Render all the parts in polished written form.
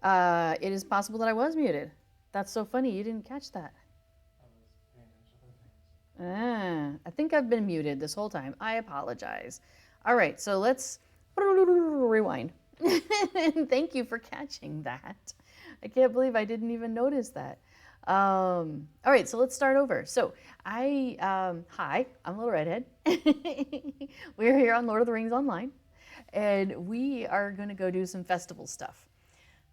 It is possible that I was muted. That's so funny. You didn't catch that. I think I've been muted this whole time. I apologize. All right, so let's rewind. Thank you for catching that. I can't believe I didn't even notice that. All right, so let's start over. So hi, I'm Little Redhead. We're here on Lord of the Rings Online, and we are going to go do some festival stuff.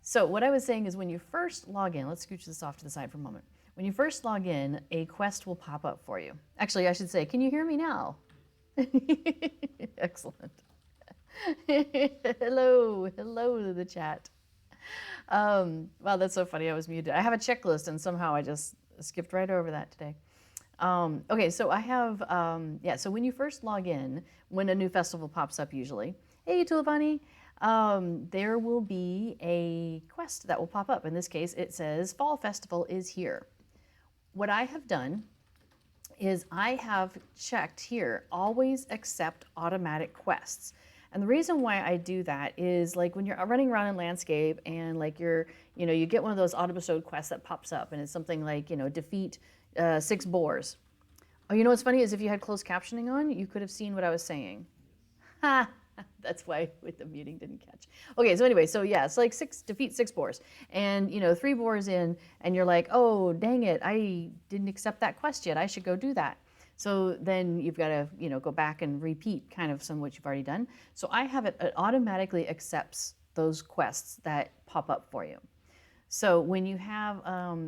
So what I was saying is when you first log in, let's scooch this off to the side for a moment. When you first log in, a quest will pop up for you. Actually, I should say, can you hear me now? Excellent. Hello to the chat. Wow, that's so funny. I was muted. I have a checklist, and somehow I just skipped right over that today. Okay, so I have, so when you first log in, when a new festival pops up usually, hey, Tulipani, there will be a quest that will pop up. In this case, it says, Fall Festival is here. What I have done is I have checked here, always accept automatic quests. And the reason why I do that is like when you're running around in landscape and like you get one of those auto-bestowed quests that pops up and it's something like, defeat 6 boars. Oh, you know what's funny is if you had closed captioning on, you could have seen what I was saying. Ha! That's why with the muting didn't catch. Okay, so anyway, it's like defeat 6 boars. And 3 boars in and you're like, oh, dang it, I didn't accept that quest yet. I should go do that. So then you've got to, go back and repeat kind of some of what you've already done. So I have it automatically accepts those quests that pop up for you. So when you have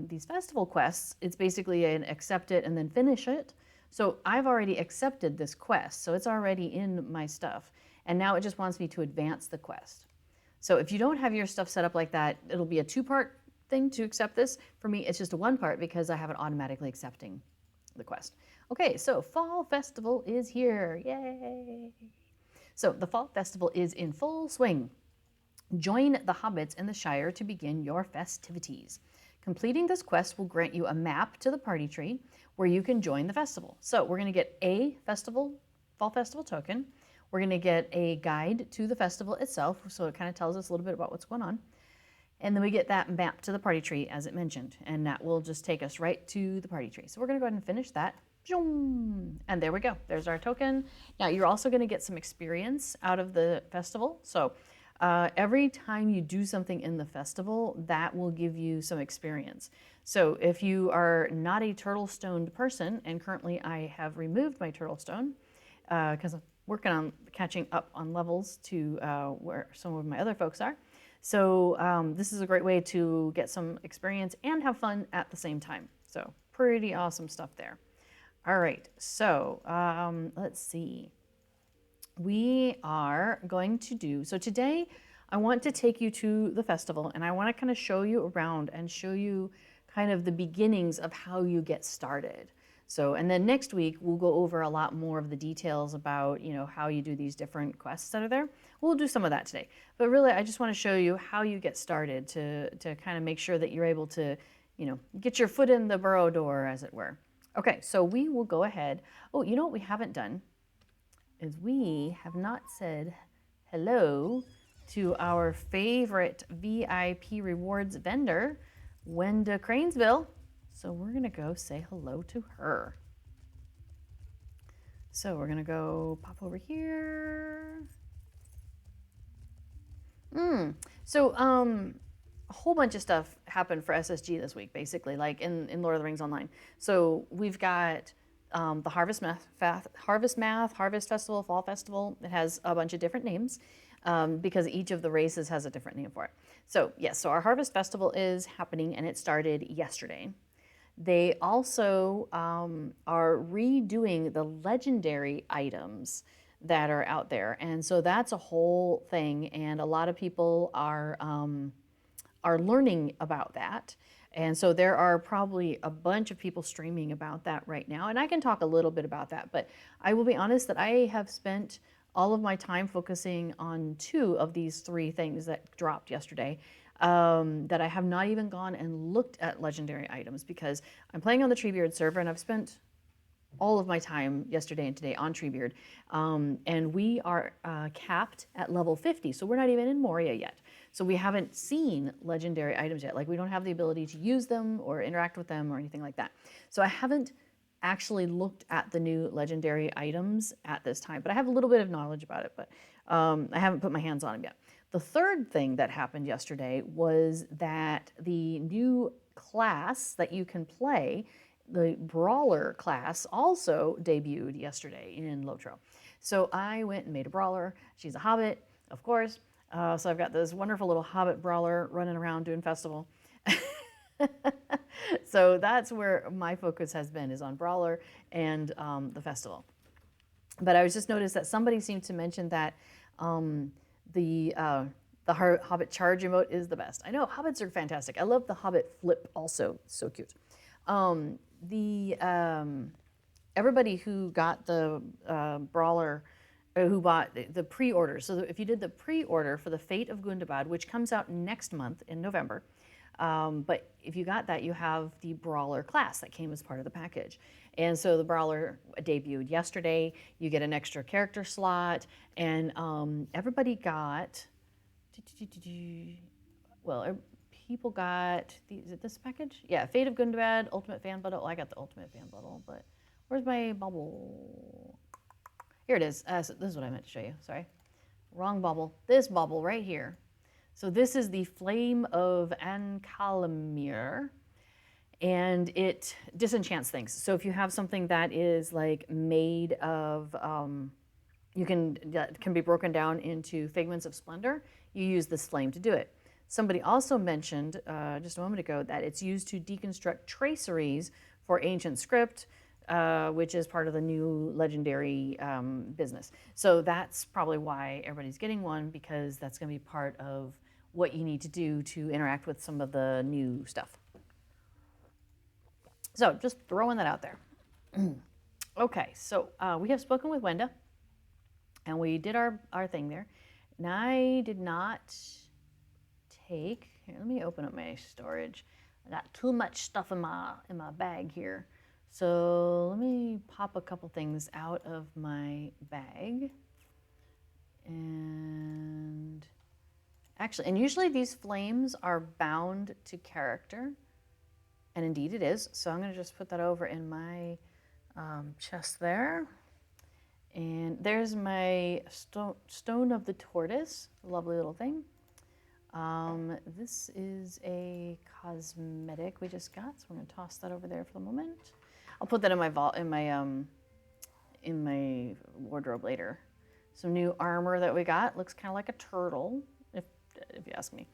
these festival quests, it's basically an accept it and then finish it. So I've already accepted this quest, so it's already in my stuff. And now it just wants me to advance the quest. So if you don't have your stuff set up like that, it'll be a 2-part thing to accept this. For me, it's just a 1 part because I have it automatically accepting the quest. Okay, so Fall Festival is here, yay! So the Fall Festival is in full swing. Join the hobbits in the Shire to begin your festivities. Completing this quest will grant you a map to the party tree where you can join the festival. So we're going to get a Fall Festival token. We're going to get a guide to the festival itself, so it kind of tells us a little bit about what's going on. And then we get that map to the party tree, as it mentioned, and that will just take us right to the party tree. So we're going to go ahead and finish that. And there we go. There's our token. Now, you're also going to get some experience out of the festival. So every time you do something in the festival, that will give you some experience. So if you are not a turtle-stoned person, and currently I have removed my turtle stone because I'm working on catching up on levels to where some of my other folks are. So this is a great way to get some experience and have fun at the same time. So pretty awesome stuff there. All right, so let's see. We are going to do, so today I want to take you to the festival and I want to kind of show you around and show you kind of the beginnings of how you get started. So, and then next week we'll go over a lot more of the details about, how you do these different quests that are there. We'll do some of that today. But really, I just want to show you how you get started to kind of make sure that you're able to, get your foot in the burrow door, as it were. Okay, so we will go ahead. Oh, you know what we haven't done is we have not said hello to our favorite VIP rewards vendor, Wenda Cranesville. So we're going to go say hello to her. So we're going to go pop over here. So a whole bunch of stuff happened for SSG this week, basically, like in Lord of the Rings Online. So we've got the Harvestmath, Harvest Festival, Fall Festival. It has a bunch of different names because each of the races has a different name for it. So yes, so our Harvest Festival is happening and it started yesterday. They also are redoing the legendary items that are out there. And so that's a whole thing. And a lot of people are learning about that. And so there are probably a bunch of people streaming about that right now. And I can talk a little bit about that, but I will be honest that I have spent all of my time focusing on 2 of these 3 things that dropped yesterday. That I have not even gone and looked at legendary items because I'm playing on the Treebeard server and I've spent all of my time yesterday and today on Treebeard. And we are capped at level 50, so we're not even in Moria yet. So we haven't seen legendary items yet. Like we don't have the ability to use them or interact with them or anything like that. So I haven't actually looked at the new legendary items at this time, but I have a little bit of knowledge about it, but I haven't put my hands on them yet. The third thing that happened yesterday was that the new class that you can play, the Brawler class, also debuted yesterday in Lotro. So I went and made a Brawler. She's a Hobbit, of course. So I've got this wonderful little Hobbit Brawler running around doing festival. So that's where my focus has been, is on Brawler and the festival. But I was just noticed that somebody seemed to mention that the Hobbit charge emote is the best. I know, Hobbits are fantastic. I love the Hobbit flip also, so cute. Everybody who got the Brawler, who bought the pre-order, so if you did the pre-order for the Fate of Gundabad, which comes out next month in November, but if you got that, you have the Brawler class that came as part of the package. And so the Brawler debuted yesterday. You get an extra character slot, and everybody got, well, people got, is it this package? Yeah, Fate of Gundabad, Ultimate Fan Bundle. Oh, I got the Ultimate Fan Bundle, but where's my bubble? Here it is. So this is what I meant to show you, sorry. Wrong bubble. This bubble right here. So this is the Flame of Angmar, and it disenchants things. So if you have something that is like made of, that can be broken down into figments of splendor, you use this flame to do it. Somebody also mentioned just a moment ago that it's used to deconstruct traceries for ancient script, which is part of the new legendary business. So that's probably why everybody's getting one, because that's going to be part of what you need to do to interact with some of the new stuff. So just throwing that out there. Okay, so we have spoken with Wenda, and we did our thing there. And I did not take, here, let me open up my storage. I got too much stuff in my bag here. So let me pop a couple things out of my bag. And actually, and usually these flames are bound to character. And indeed it is. So I'm going to just put that over in my chest there. And there's my stone of the Tortoise, a lovely little thing. This is a cosmetic we just got, so we're going to toss that over there for the moment. I'll put that in my wardrobe later. Some new armor that we got. Looks kind of like a turtle, if you ask me.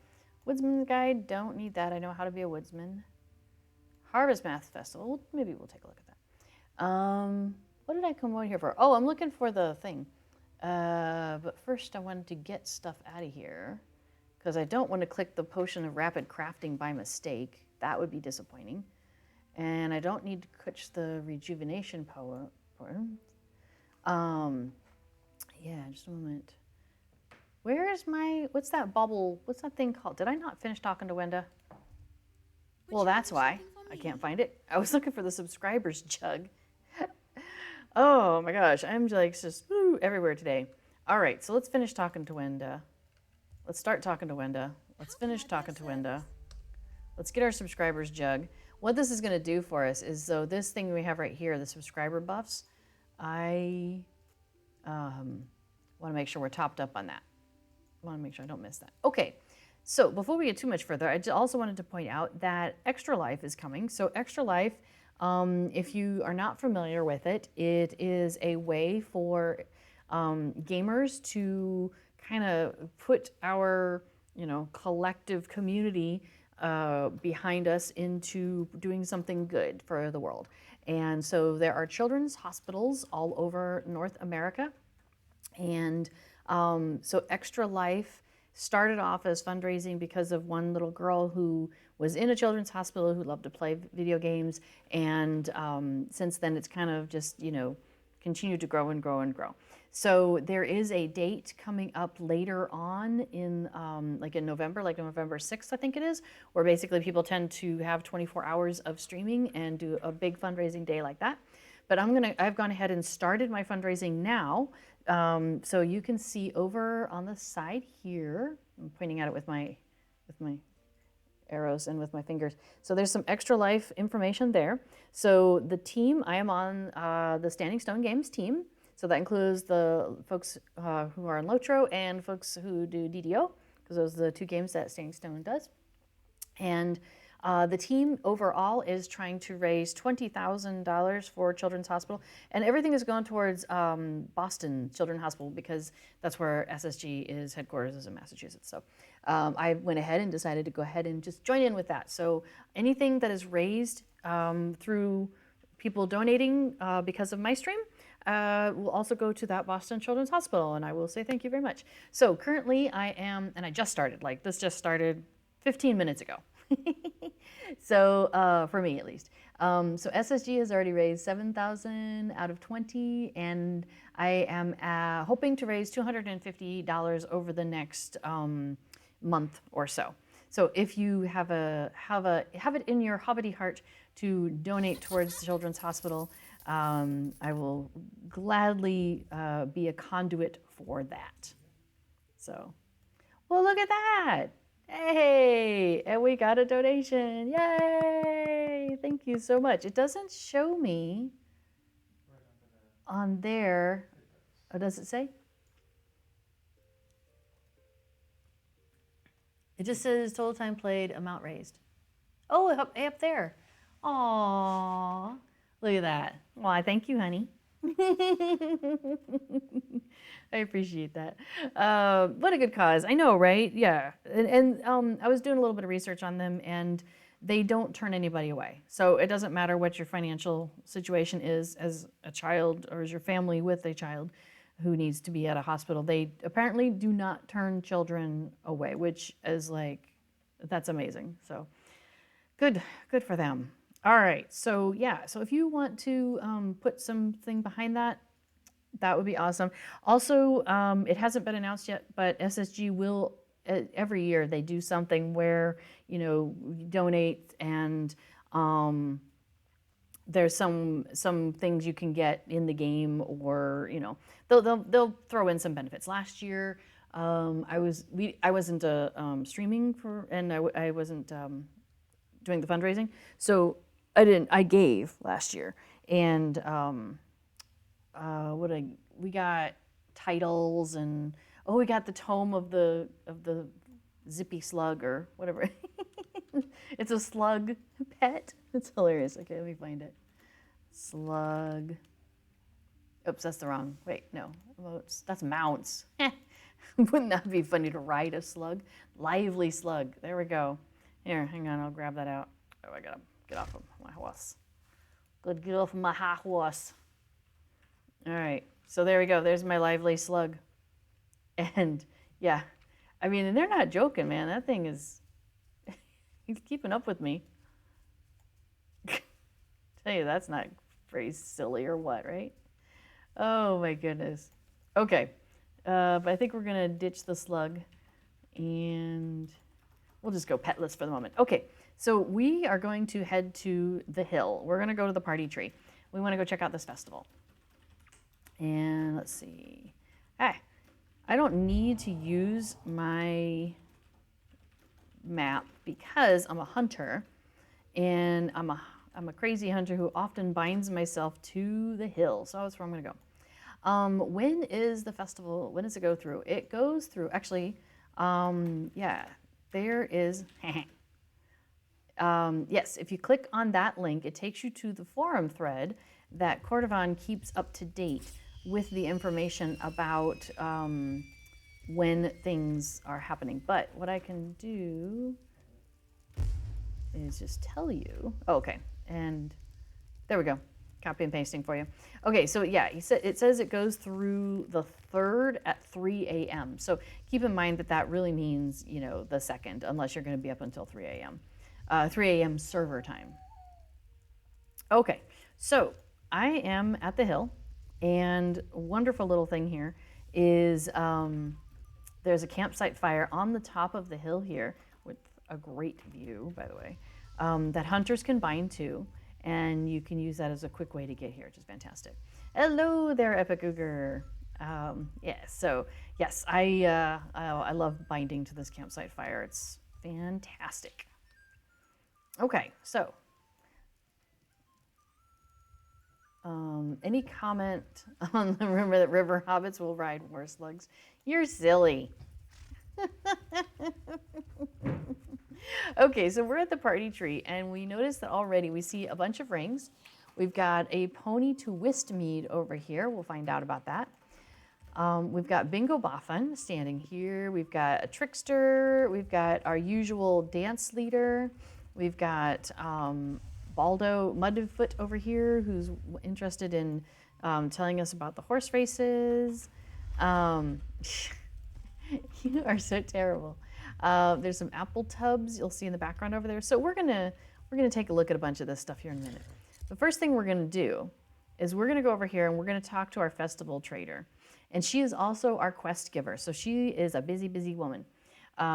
Woodsman's Guide, don't need that. I know how to be a woodsman. Harvestmath Festival, maybe we'll take a look at that. What did I come out here for? Oh, I'm looking for the thing. But first I wanted to get stuff out of here, because I don't want to click the potion of rapid crafting by mistake. That would be disappointing. And I don't need to catch the rejuvenation power. Yeah, just a moment. Where is my, what's that bubble, what's that thing called? Did I not finish talking to Wenda? Well, that's why I can't find it. I was looking for the subscribers jug. Oh my gosh, I'm like just everywhere today. All right, so let's finish talking to Wenda. Let's start talking to Wenda. Let's finish talking to Wenda. Let's get our subscribers jug. What this is going to do for us is, so this thing we have right here, the subscriber buffs, I want to make sure we're topped up on that. I want to make sure I don't miss that. Okay, so before we get too much further, I also wanted to point out that Extra Life is coming. So Extra Life, if you are not familiar with it, it is a way for gamers to kind of put our, collective community behind us into doing something good for the world. And so there are children's hospitals all over North America. And so Extra Life started off as fundraising because of one little girl who was in a children's hospital who loved to play video games. And since then, it's kind of just, continued to grow and grow and grow. So there is a date coming up later on in November, like November 6th, I think it is, where basically people tend to have 24 hours of streaming and do a big fundraising day like that. but I've gone ahead and started my fundraising now. So you can see over on the side here, I'm pointing at it with my arrows and with my fingers. So there's some extra life information there. So the team, I am on the Standing Stone Games team. So that includes the folks who are in Lotro and folks who do DDO, because those are the two games that Standing Stone does. And the team overall is trying to raise $20,000 for Children's Hospital, and everything is going towards Boston Children's Hospital because that's where SSG is headquarters, is in Massachusetts. So I went ahead and decided to go ahead and just join in with that. So anything that is raised through people donating because of my stream will also go to that Boston Children's Hospital, and I will say thank you very much. So currently I am, and I just started, like this just started 15 minutes ago. So for me at least. So SSG has already raised 7,000 out of 20, and I am hoping to raise $250 over the next month or so. So if you have it in your hobbity heart to donate towards the Children's Hospital, I will gladly be a conduit for that. So, well, look at that. Hey, and we got a donation. Yay! Thank you so much. It doesn't show me on there. Oh, does it say? It just says total time played, amount raised. Oh, up there. Aww. Look at that. Why, thank you, honey. I appreciate that. What a good cause. I know, right? Yeah. And I was doing a little bit of research on them, and they don't turn anybody away. So it doesn't matter what your financial situation is as a child or as your family with a child who needs to be at a hospital. They apparently do not turn children away, which is like, that's amazing. So good for them. All right, so yeah, so if you want to put something behind that, that would be awesome. Also, it hasn't been announced yet, but SSG will, every year they do something where, you know, you donate, and there's some things you can get in the game, or, you know, they'll throw in some benefits. Last year, I wasn't streaming for, and I wasn't doing the fundraising, so I gave last year, and we got titles, and we got the tome of the zippy slug or whatever. It's a slug pet. It's hilarious. Okay, let me find it. Slug. Oops, that's the wrong. Wait, no. That's mounts. Wouldn't that be funny to ride a slug? Lively slug. There we go. Here, hang on. I'll grab that out. Oh, I gotta get off of my horse. Good, get off of my high horse. All right. So there we go. There's my lively slug. And yeah, I mean, and they're not joking, man. That thing is, he's keeping up with me. Tell you, that's not very silly or what, right? Oh my goodness. Okay. But I think we're going to ditch the slug, and we'll just go petless for the moment. Okay. So we are going to head to the hill. We're going to go to the party tree. We want to go check out this festival. And let's see. I don't need to use my map because I'm a hunter, and I'm a crazy hunter who often binds myself to the hill. So that's where I'm going to go. When is the festival? When does it go through? It goes through, actually, yeah, there is, yes, if you click on that link, it takes you to the forum thread that Cordovan keeps up to date with the information about when things are happening. But what I can do is just tell you. Oh, okay, and there we go. Copy and pasting for you. Okay, so yeah, it says it goes through the 3rd at 3 a.m. So keep in mind that that really means, you know, the 2nd, unless you're going to be up until 3 a.m. 3 a.m. server time. Okay, so I am at the hill, and a wonderful little thing here is there's a campsite fire on the top of the hill here with a great view, by the way, that hunters can bind to. and you can use that as a quick way to get here, which is fantastic. Hello there, Epic Cougar. So yes, I love binding to this campsite fire. It's fantastic. Okay, so any comment on the rumor that river hobbits will ride war slugs? You're silly. Okay, so we're at the party tree, and we notice that already we see a bunch of rings. We've got a pony to Wistmead over here. We'll find out about that. We've got Bingo Boffin standing here. We've got a trickster. We've got our usual dance leader. We've got Baldo Mudfoot over here, who's interested in telling us about the horse races. You are so terrible. There's some apple tubs you'll see in the background over there. So we're gonna take a look at a bunch of this stuff here in a minute. The first thing we're gonna do is we're gonna go over here and we're gonna talk to our festival trader. And she is also our quest giver. So she is a busy, busy woman.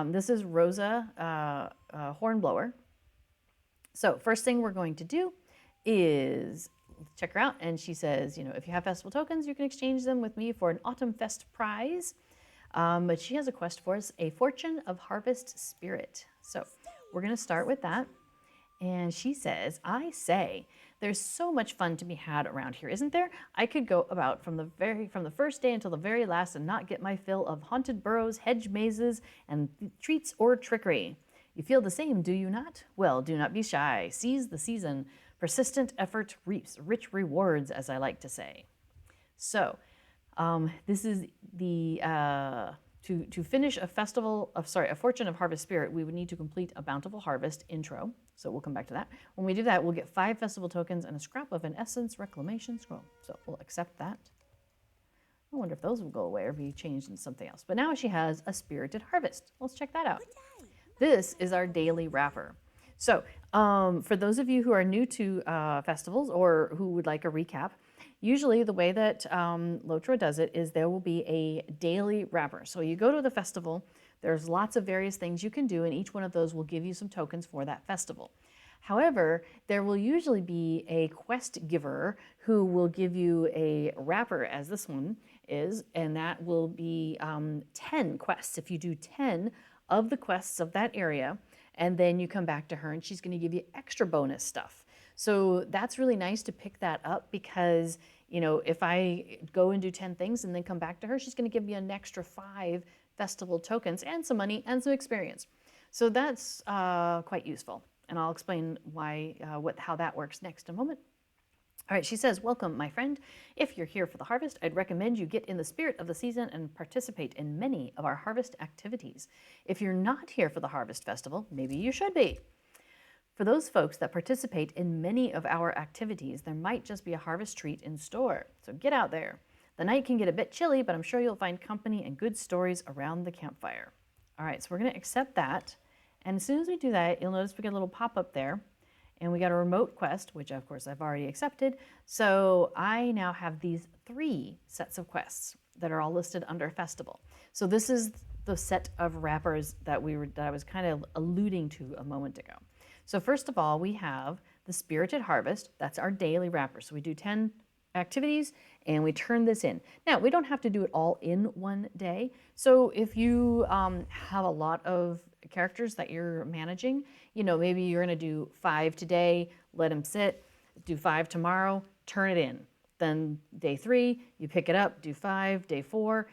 This is Rosa Hornblower. So first thing we're going to do is check her out. And she says, if you have festival tokens, you can exchange them with me for an Autumn Fest prize. But she has a quest for us, a Fortune of Harvest Spirit. So we're going to start with that. And she says, I say, there's so much fun to be had around here, isn't there? I could go about from the first day until the very last and not get my fill of haunted burrows, hedge mazes, and treats or trickery. You feel the same, do you not? Well, do not be shy. Seize the season. Persistent effort reaps rich rewards, as I like to say. So, this is the to finish a Fortune of Harvest Spirit, we would need to complete a Bountiful Harvest intro. So we'll come back to that. When we do that, we'll get 5 festival tokens and a scrap of an Essence Reclamation Scroll. So we'll accept that. I wonder if those will go away or be changed into something else. But now she has a Spirited Harvest. Let's check that out. This is our daily wrapper. So for those of you who are new to festivals or who would like a recap, usually the way that Lotro does it is there will be a daily wrapper. So you go to the festival, there's lots of various things you can do, and each one of those will give you some tokens for that festival. However, there will usually be a quest giver who will give you a wrapper, as this one is, and that will be 10 quests. If you do 10 of the quests of that area, and then you come back to her, and she's going to give you extra bonus stuff. So that's really nice to pick that up because, if I go and do 10 things and then come back to her, she's going to give me an extra 5 festival tokens and some money and some experience. So that's quite useful. And I'll explain how that works next in a moment. All right, she says, welcome, my friend. If you're here for the harvest, I'd recommend you get in the spirit of the season and participate in many of our harvest activities. If you're not here for the harvest festival, maybe you should be. For those folks that participate in many of our activities, there might just be a harvest treat in store. So get out there. The night can get a bit chilly, but I'm sure you'll find company and good stories around the campfire. All right, so we're going to accept that. And as soon as we do that, you'll notice we get a little pop-up there. And we got a remote quest, which of course I've already accepted. So I now have these 3 sets of quests that are all listed under festival. So this is the set of wrappers that I was kind of alluding to a moment ago. So first of all, we have the Spirited Harvest. That's our daily wrapper. So we do 10 activities and we turn this in. Now, we don't have to do it all in one day. So if you have a lot of characters that you're managing, maybe you're going to do 5 today, let them sit, do 5 tomorrow, turn it in. Then day 3, you pick it up, do 5, day 4,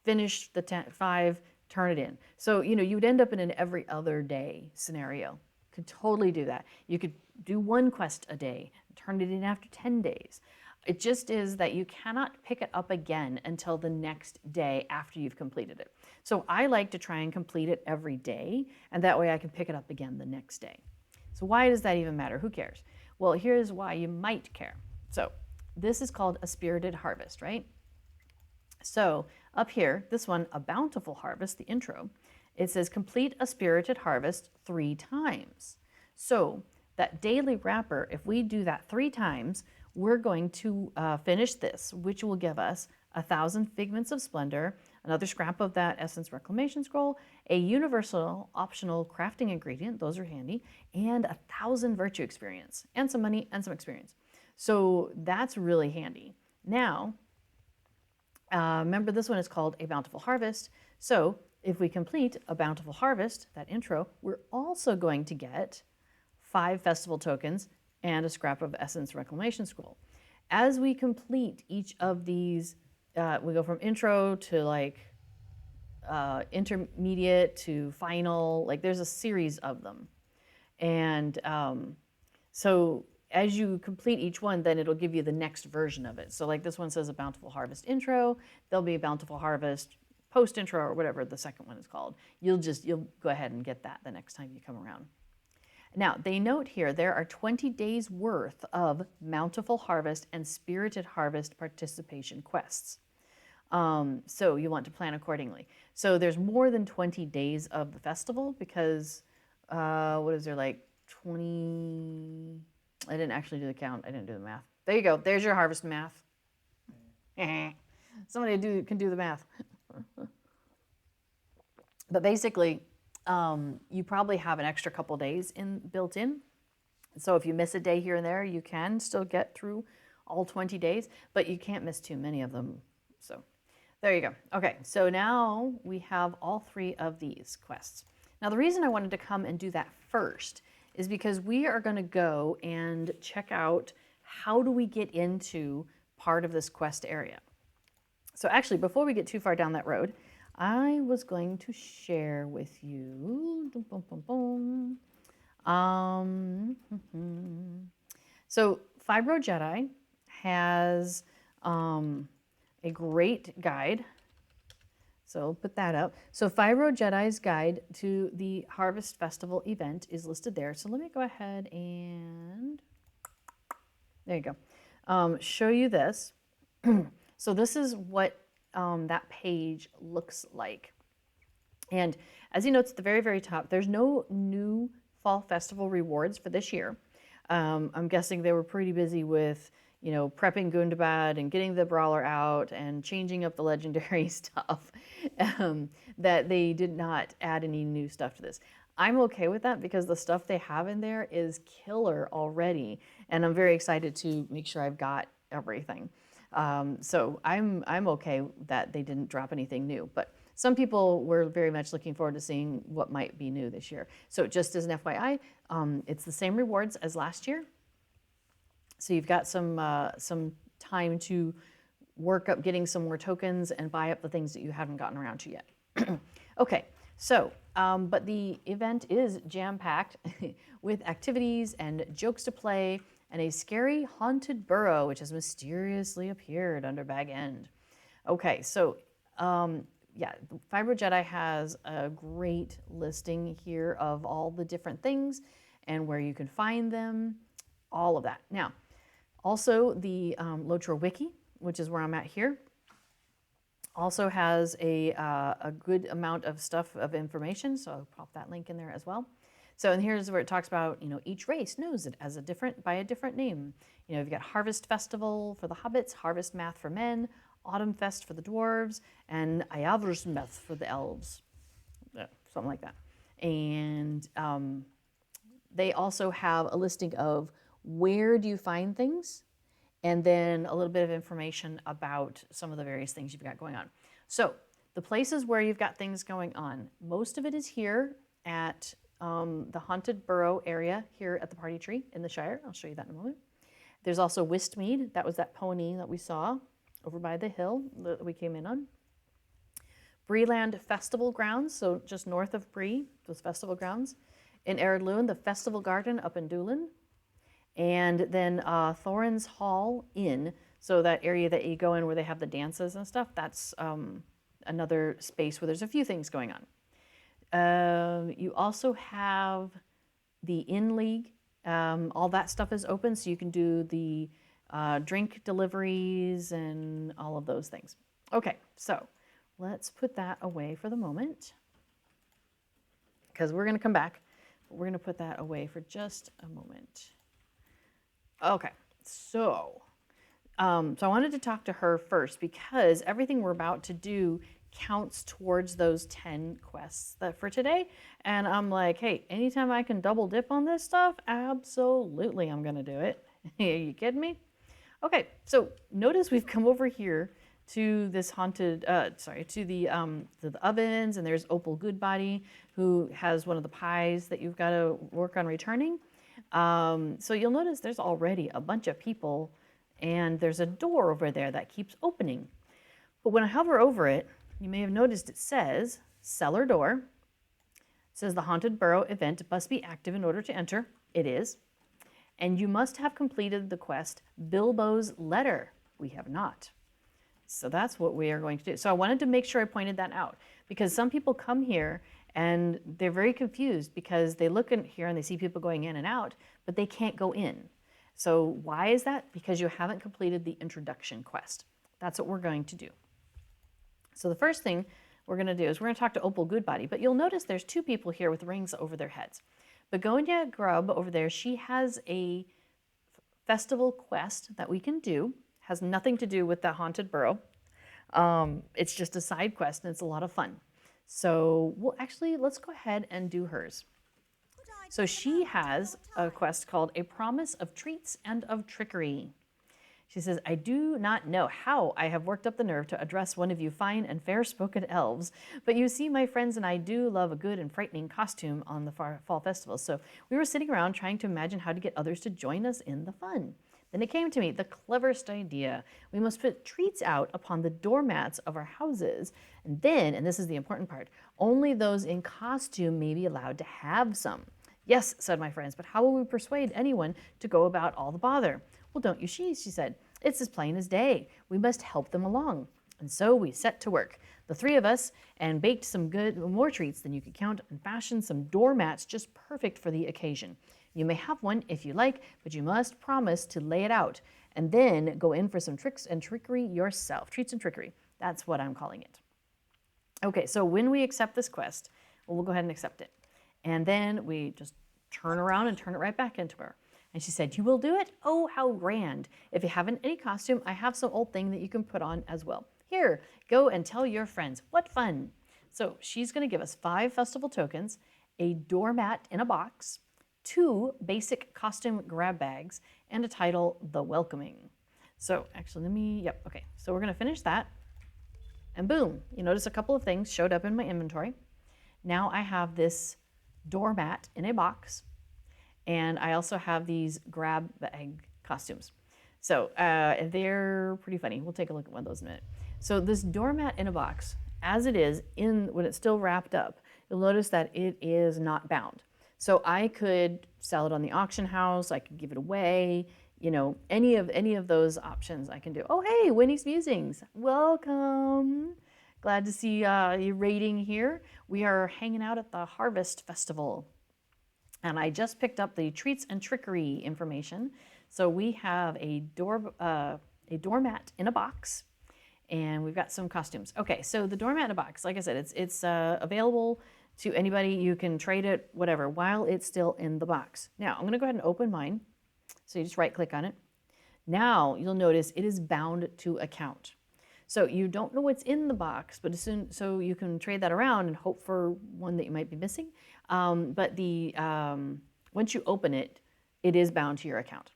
finish the 5, turn it in. So, you'd end up in an every other day scenario. Could totally do that. You could do 1 quest a day, turn it in after 10 days. It just is that you cannot pick it up again until the next day after you've completed it. So I like to try and complete it every day, and that way I can pick it up again the next day. So why does that even matter? Who cares? Well, here's why you might care. So this is called a Spirited Harvest, right? So up here, this one, a Bountiful Harvest, the intro, it says complete a Spirited Harvest 3 times. So that daily wrapper, if we do that 3 times, we're going to finish this, which will give us 1,000 Figments of Splendor, another scrap of that essence reclamation scroll, a universal optional crafting ingredient, those are handy, and 1,000 virtue experience, and some money and some experience. So that's really handy. Now, remember this one is called a Bountiful Harvest. So if we complete a Bountiful Harvest, that intro, we're also going to get 5 festival tokens and a scrap of essence reclamation scroll. As we complete each of these, we go from intro to like intermediate to final, like there's a series of them. And so as you complete each one, then it'll give you the next version of it. So like this one says a Bountiful Harvest intro, there'll be a Bountiful Harvest post intro or whatever the second one is called. You'll go ahead and get that the next time you come around. Now, they note here there are 20 days worth of Bountiful Harvest and Spirited Harvest participation quests. So you want to plan accordingly. So there's more than 20 days of the festival because, what is there, like 20? I didn't actually do the count. I didn't do the math. There you go. There's your harvest math. Somebody can do the math. But basically, you probably have an extra couple days built in. So if you miss a day here and there, you can still get through all 20 days, but you can't miss too many of them. So there you go. Okay, so now we have all 3 of these quests. Now the reason I wanted to come and do that first is because we are going to go and check out how do we get into part of this quest area. So actually, before we get too far down that road, I was going to share with you. So Fibro Jedi has a great guide. So put that up. So Fibro Jedi's guide to the Harvest Festival event is listed there. So let me go ahead and, there you go, show you this. So this is what that page looks like. And as you note at the very, very top, there's no new Fall Festival rewards for this year. I'm guessing they were pretty busy with, prepping Gundabad and getting the Brawler out and changing up the legendary stuff, that they did not add any new stuff to this. I'm okay with that because the stuff they have in there is killer already. And I'm very excited to make sure I've got everything. So I'm okay that they didn't drop anything new, but some people were very much looking forward to seeing what might be new this year. So just as an FYI, it's the same rewards as last year. So you've got some time to work up getting some more tokens and buy up the things that you haven't gotten around to yet. Okay, so, but the event is jam-packed with activities and jokes to play, and a scary haunted burrow, which has mysteriously appeared under Bag End. Okay, so yeah, Fibro Jedi has a great listing here of all the different things and where you can find them, all of that. Now, also the Lotro Wiki, which is where I'm at here, also has a good amount of stuff of information, so I'll pop that link in there as well. So, and here's where it talks about, each race knows it as by a different name. You've got Harvest Festival for the Hobbits, Harvestmath for men, Autumn Fest for the dwarves, and Harvestmath for the elves. Yeah, something like that. And they also have a listing of where do you find things, and then a little bit of information about some of the various things you've got going on. So, the places where you've got things going on, most of it is here at the Haunted Burrow area here at the Party Tree in the Shire. I'll show you that in a moment. There's also Wistmead. That was that pony that we saw over by the hill that we came in on. Breeland Festival Grounds, so just north of Bree, those festival grounds. In Eredluin, the Festival Garden up in Doolin. And then Thorin's Hall Inn, so that area that you go in where they have the dances and stuff, that's another space where there's a few things going on. You also have the Inn League. All that stuff is open, so you can do the drink deliveries and all of those things. Okay, so let's put that away for the moment because we're going to come back. But we're going to put that away for just a moment. Okay, so I wanted to talk to her first because everything we're about to do counts towards those 10 quests for today. And I'm like, hey, anytime I can double dip on this stuff, absolutely I'm gonna do it. Are you kidding me? Okay, so notice we've come over here to this haunted, to the ovens, and there's Opal Goodbody, who has one of the pies that you've got to work on returning. So you'll notice there's already a bunch of people, and there's a door over there that keeps opening. But when I hover over it, you may have noticed it says cellar door. It says the Haunted Burrow event must be active in order to enter. It is. And you must have completed the quest Bilbo's letter. We have not. So that's what we are going to do. So I wanted to make sure I pointed that out, because some people come here and they're very confused because they look in here and they see people going in and out, but they can't go in. So why is that? Because you haven't completed the introduction quest. That's what we're going to do. So the first thing we're going to do is we're going to talk to Opal Goodbody, but you'll notice there's two people here with rings over their heads. Begonia Grubb over there, she has a festival quest that we can do. Has nothing to do with the Haunted Burrow. It's just a side quest and it's a lot of fun. So let's go ahead and do hers. So she has a quest called A Promise of Treats and of Trickery. She says, I do not know how I have worked up the nerve to address one of you fine and fair-spoken elves, but you see, my friends and I do love a good and frightening costume on the fall festival. So we were sitting around trying to imagine how to get others to join us in the fun. Then it came to me, the cleverest idea. We must put treats out upon the doormats of our houses. And then, and this is the important part, only those in costume may be allowed to have some. Yes, said my friends, but how will we persuade anyone to go about all the bother? Well, don't you she said. It's as plain as day. We must help them along. And so we set to work, the three of us, and baked some more treats than you could count, and fashioned some doormats just perfect for the occasion. You may have one if you like, but you must promise to lay it out, and then go in for some tricks and trickery yourself. Treats and trickery. That's what I'm calling it. Okay, so when we accept this quest, we'll go ahead and accept it. And then we just turn around and turn it right back into her. And she said, you will do it? Oh, how grand. If you haven't any costume, I have some old thing that you can put on as well. Here, go and tell your friends. What fun. So she's going to give us 5 festival tokens, a doormat in a box, 2 basic costume grab bags, and a title, The Welcoming. So actually, okay. So we're going to finish that. And boom, you notice a couple of things showed up in my inventory. Now I have this doormat in a box. And I also have these grab bag costumes. So they're pretty funny. We'll take a look at one of those in a minute. So this doormat in a box, as it is, when it's still wrapped up, you'll notice that it is not bound. So I could sell it on the auction house. I could give it away. You know, any of those options I can do. Oh, hey, Winnie's Musings. Welcome. Glad to see you raiding here. We are hanging out at the Harvest Festival. And I just picked up the treats and trickery information. So we have a doormat in a box, and we've got some costumes. Okay, so the doormat in a box, like I said, it's available to anybody. You can trade it, whatever, while it's still in the box. Now, I'm gonna go ahead and open mine. So you just right click on it. Now you'll notice it is bound to account. So you don't know what's in the box, but so you can trade that around and hope for one that you might be missing. But once you open it, it is bound to your account.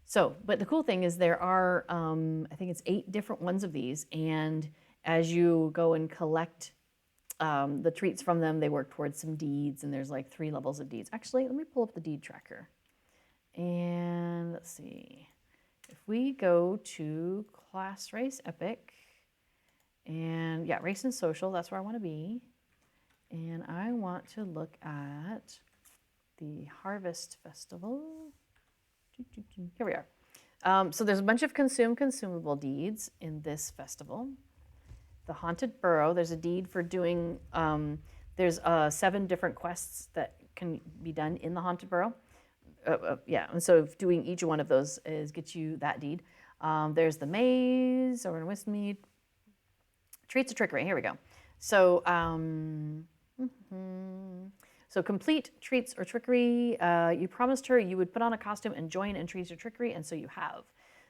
So, but the cool thing is there are, I think it's 8 different ones of these, and as you go and collect the treats from them, they work towards some deeds, and there's like 3 levels of deeds. Actually, let me pull up the deed tracker. And let's see. If we go to class, race, epic, and yeah, race and social, that's where I want to be. And I want to look at the Harvest Festival. Here we are. So there's a bunch of consumable deeds in this festival. The Haunted Burrow, there's a deed for doing, there's 7 different quests that can be done in the Haunted Burrow. Yeah, and so doing each one of those gets you that deed. There's the maze over in Wistmead. Treats or trickery, here we go. So, so complete treats or trickery. You promised her you would put on a costume and join in treats or trickery, and so you have.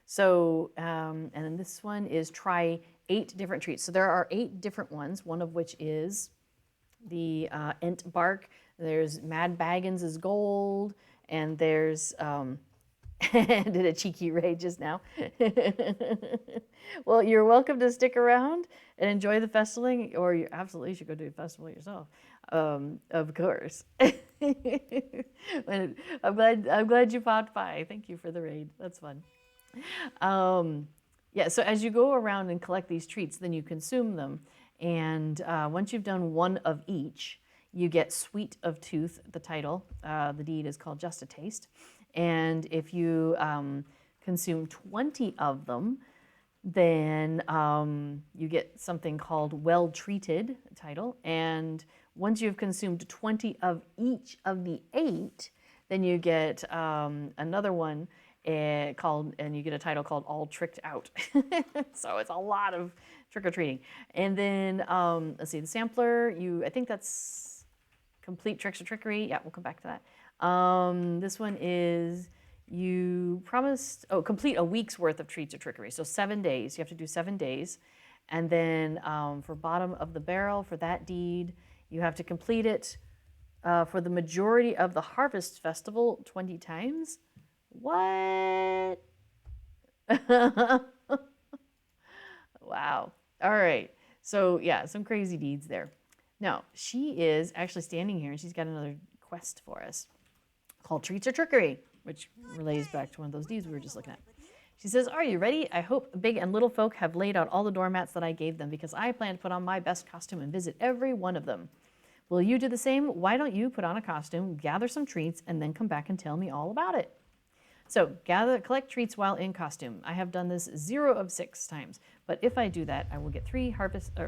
So, and then this one is try 8 different treats. So there are 8 different ones, one of which is the Ent bark. There's Mad Baggins' gold, and there's did a cheeky raid just now. Well, you're welcome to stick around and enjoy the festivaling, or you absolutely should go do a festival yourself. Of course. I'm glad you popped by. Thank you for the raid. That's fun. Yeah, so as you go around and collect these treats, then you consume them. And once you've done one of each, you get Sweet of Tooth, the title. The deed is called Just a Taste. And if you consume 20 of them, then you get something called Well Treated title. And once you've consumed 20 of each of the 8, then you get another one called, and you get a title called All Tricked Out. So it's a lot of trick-or-treating. And then, let's see, the sampler, I think that's Complete Tricks or Trickery. Yeah, we'll come back to that. This one is, you promised, complete a week's worth of treats or trickery. So 7 days, you have to do 7 days. And then for bottom of the barrel, for that deed, you have to complete it for the majority of the Harvest Festival 20 times. What? Wow. All right. So yeah, some crazy deeds there. Now, she is actually standing here and she's got another quest for us called Treats or Trickery, which relays back to one of those deeds we were just looking at. She says, are you ready? I hope big and little folk have laid out all the doormats that I gave them because I plan to put on my best costume and visit every one of them. Will you do the same? Why don't you put on a costume, gather some treats, and then come back and tell me all about it? So collect treats while in costume. I have done this 0 of 6 times, but if I do that, I will get 3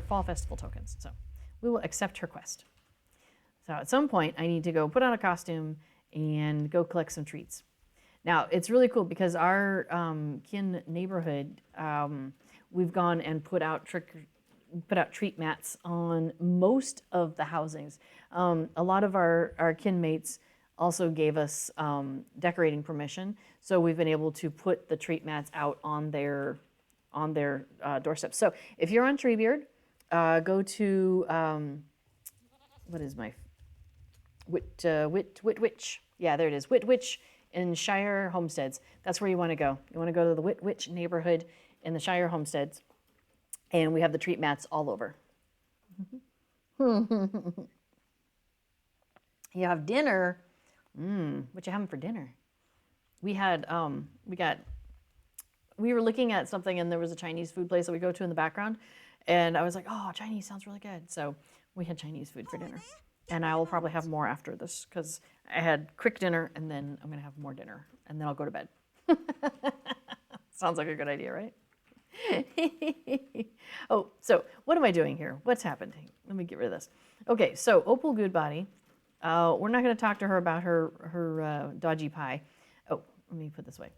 Fall Festival tokens. So we will accept her quest. So at some point, I need to go put on a costume and go collect some treats. Now, it's really cool because our kin neighborhood, we've gone and put out treat mats on most of the housings. A lot of our kin mates also gave us decorating permission, so we've been able to put the treat mats out on their doorsteps. So if you're on Treebeard, go to what is my Whitwitch? Yeah, there it is. Whitwitch in Shire Homesteads. That's where you want to go. You want to go to the Whitwitch neighborhood in the Shire Homesteads, and we have the treat mats all over. You have dinner. What you having for dinner? We had we were looking at something and there was a Chinese food place that we go to in the background, and I was like, oh, Chinese sounds really good. So we had Chinese food for dinner, and I will probably have more after this because I had quick dinner and then I'm gonna have more dinner and then I'll go to bed. Sounds like a good idea, right? Oh, so what am I doing here? What's happening? Let me get rid of this. Okay, so Opal Goodbody. We're not going to talk to her about her dodgy pie. Oh, let me put it this way.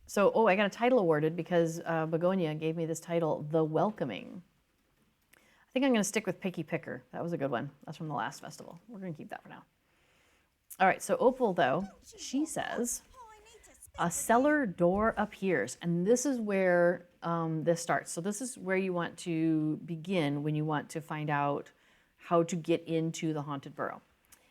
So, I got a title awarded because Begonia gave me this title, The Welcoming. I think I'm going to stick with Picky Picker. That was a good one. That's from the last festival. We're going to keep that for now. All right, so Opal, though, she says, a cellar door appears. And this is where this starts. So this is where you want to begin when you want to find out how to get into the Haunted Burrow.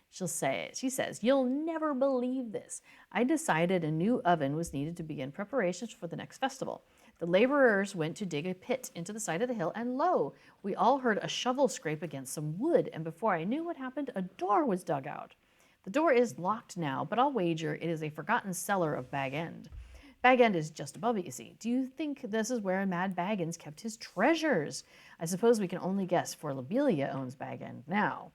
She says, you'll never believe this. I decided a new oven was needed to begin preparations for the next festival. The laborers went to dig a pit into the side of the hill, and lo, we all heard a shovel scrape against some wood, and before I knew what happened, a door was dug out. The door is locked now, but I'll wager it is a forgotten cellar of Bag End. Bag End is just above it, you see. Do you think this is where Mad Baggins kept his treasures? I suppose we can only guess, for Lobelia owns Bag End now.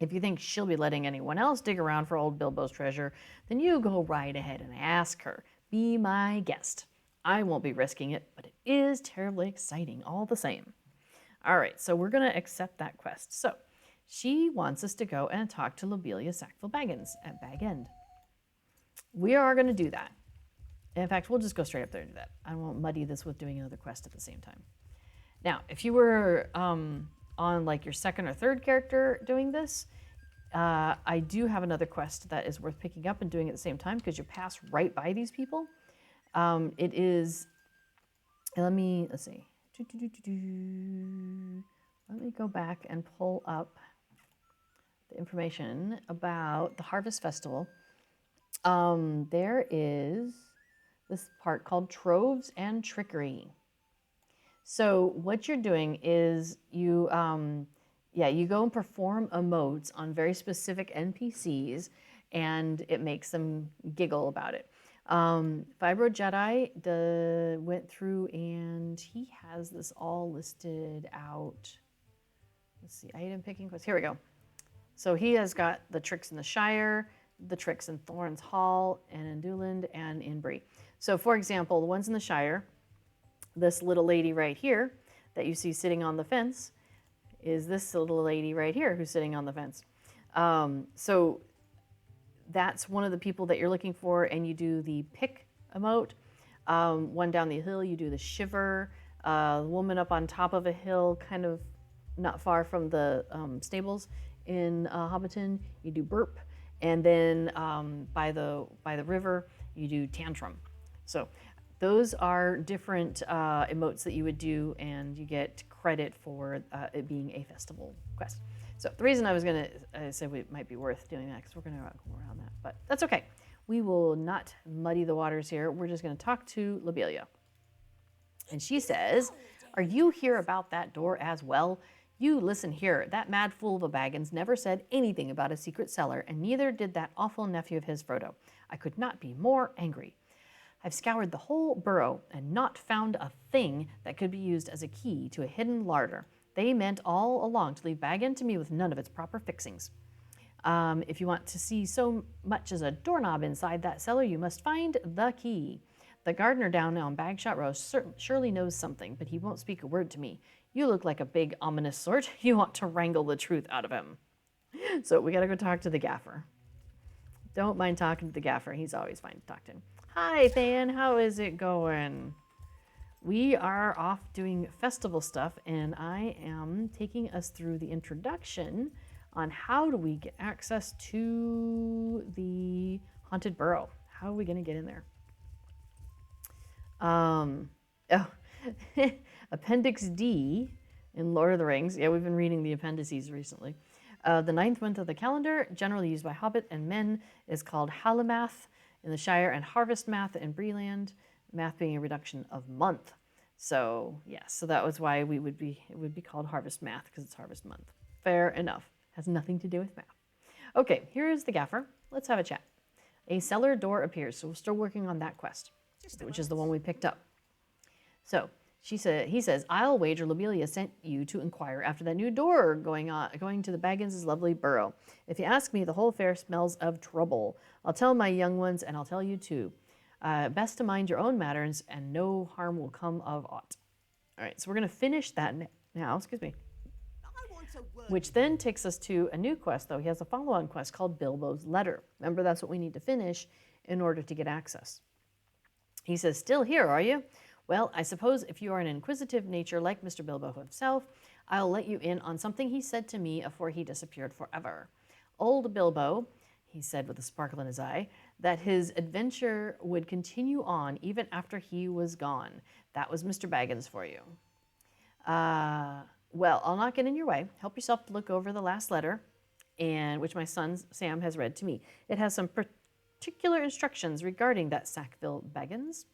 If you think she'll be letting anyone else dig around for old Bilbo's treasure, then you go right ahead and ask her. Be my guest. I won't be risking it, but it is terribly exciting all the same. All right, so we're going to accept that quest. So she wants us to go and talk to Lobelia Sackville Baggins at Bag End. We are going to do that. In fact, we'll just go straight up there and do that. I won't muddy this with doing another quest at the same time. Now, if you were on like your second or third character doing this, I do have another quest that is worth picking up and doing at the same time because you pass right by these people. It is, let's see, Let me go back and pull up the information about the Harvest Festival. There is this part called Troves and Trickery. So what you're doing is you go and perform emotes on very specific NPCs, and it makes them giggle about it. Fibro Jedi went through, and he has this all listed out. Let's see, item picking quest. Here we go. So he has got the tricks in the Shire, the tricks in Thorns Hall, and in Dooland, and in Bree. So for example, the ones in the Shire, this little lady right here that you see sitting on the fence is this little lady right here who's sitting on the fence. So that's one of the people that you're looking for, and you do the pick emote. One down the hill, you do the shiver. The woman up on top of a hill, kind of not far from the stables in Hobbiton, you do burp. And then by the river, you do tantrum. So those are different emotes that you would do, and you get credit for it being a festival quest. So the reason I said it might be worth doing that, because we're going to go around that, but that's okay. We will not muddy the waters here. We're just going to talk to Lobelia. And she says, "Are you here about that door as well? You listen here, that mad fool of a Baggins never said anything about a secret cellar, and neither did that awful nephew of his, Frodo. I could not be more angry. I've scoured the whole burrow and not found a thing that could be used as a key to a hidden larder. They meant all along to leave Baggin to me with none of its proper fixings. If you want to see so much as a doorknob inside that cellar, you must find the key. The gardener down on Bagshot Row surely knows something, but he won't speak a word to me. You look like a big, ominous sort. You want to wrangle the truth out of him." So we got to go talk to the gaffer. Don't mind talking to the gaffer. He's always fine to talk to him. "Hi, Than. How is it going?" We are off doing festival stuff, and I am taking us through the introduction on how do we get access to the Haunted Burrow. How are we going to get in there? Appendix D in Lord of the Rings. Yeah, we've been reading the appendices recently. The 9th month of the calendar, generally used by Hobbit and men, is called Harvestmath in the Shire and Harvestmath in Breeland, math being a reduction of month. So, yes, so that was why it would be called Harvestmath, because it's harvest month. Fair enough. Has nothing to do with math. Okay, here's the gaffer. Let's have a chat. A cellar door appears, so we're still working on that quest, which is the one we picked up. So he says, "I'll wager Lobelia sent you to inquire after that new door going to the Baggins' lovely burrow. If you ask me, the whole affair smells of trouble. I'll tell my young ones, and I'll tell you too. Best to mind your own matters, and no harm will come of aught." All right, so we're going to finish that now. Excuse me. Which then takes us to a new quest, though. He has a follow-on quest called Bilbo's Letter. Remember, that's what we need to finish in order to get access. He says, "Still here, are you? Well, I suppose if you are an inquisitive nature like Mr. Bilbo himself, I'll let you in on something he said to me afore he disappeared forever. Old Bilbo," he said with a sparkle in his eye, "that his adventure would continue on even after he was gone. That was Mr. Baggins for you. Well, I'll not get in your way. Help yourself to look over the last letter, and which my son Sam has read to me. It has some particular instructions regarding that Sackville Baggins."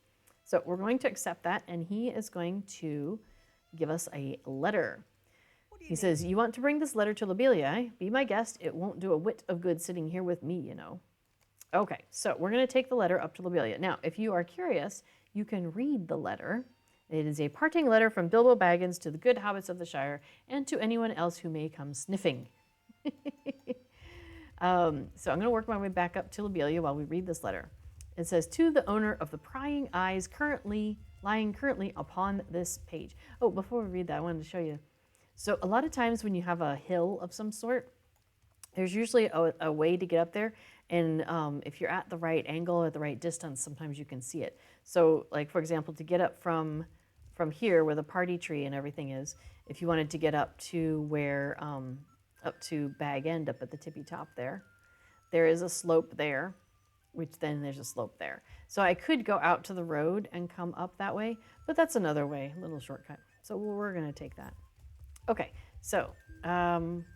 So we're going to accept that, and he is going to give us a letter. He says, "You want to bring this letter to Lobelia, eh? Be my guest. It won't do a whit of good sitting here with me, you know." Okay, so we're going to take the letter up to Lobelia. Now, if you are curious, you can read the letter. It is a parting letter from Bilbo Baggins to the good hobbits of the Shire and to anyone else who may come sniffing. So I'm going to work my way back up to Lobelia while we read this letter. It says, "To the owner of the prying eyes lying currently upon this page." Oh, before we read that, I wanted to show you. So a lot of times when you have a hill of some sort, there's usually a way to get up there. And if you're at the right angle, at the right distance, sometimes you can see it. So like, for example, to get up from here where the party tree and everything is, if you wanted to get up to where, up to Bag End, up at the tippy top there is a slope there, which then there's a slope there. So I could go out to the road and come up that way, but that's another way, a little shortcut. so we're going to take that. Okay, so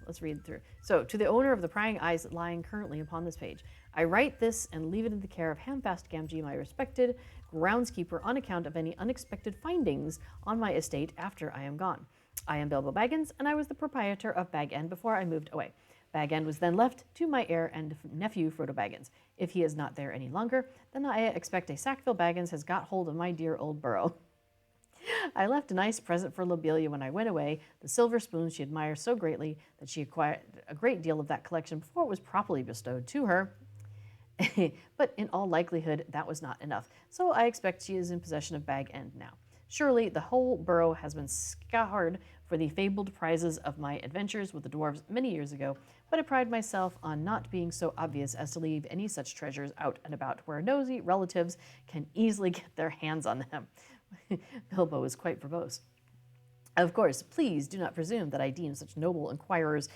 let's read through. So, to the owner of the prying eyes lying currently upon this page, I write this and leave it in the care of Hamfast Gamgee, my respected groundskeeper, on account of any unexpected findings on my estate after I am gone. I am Bilbo Baggins, and I was the proprietor of Bag End before I moved away. Bag End was then left to my heir and nephew, Frodo Baggins. If he is not there any longer, then I expect a Sackville Baggins has got hold of my dear old burrow. I left a nice present for Lobelia when I went away, the silver spoon she admires so greatly that she acquired a great deal of that collection before it was properly bestowed to her. But in all likelihood, that was not enough, so I expect she is in possession of Bag End now. Surely the whole burrow has been scoured for the fabled prizes of my adventures with the dwarves many years ago, but I pride myself on not being so obvious as to leave any such treasures out and about where nosy relatives can easily get their hands on them. Bilbo is quite verbose. Of course, please do not presume that I deem such noble inquirers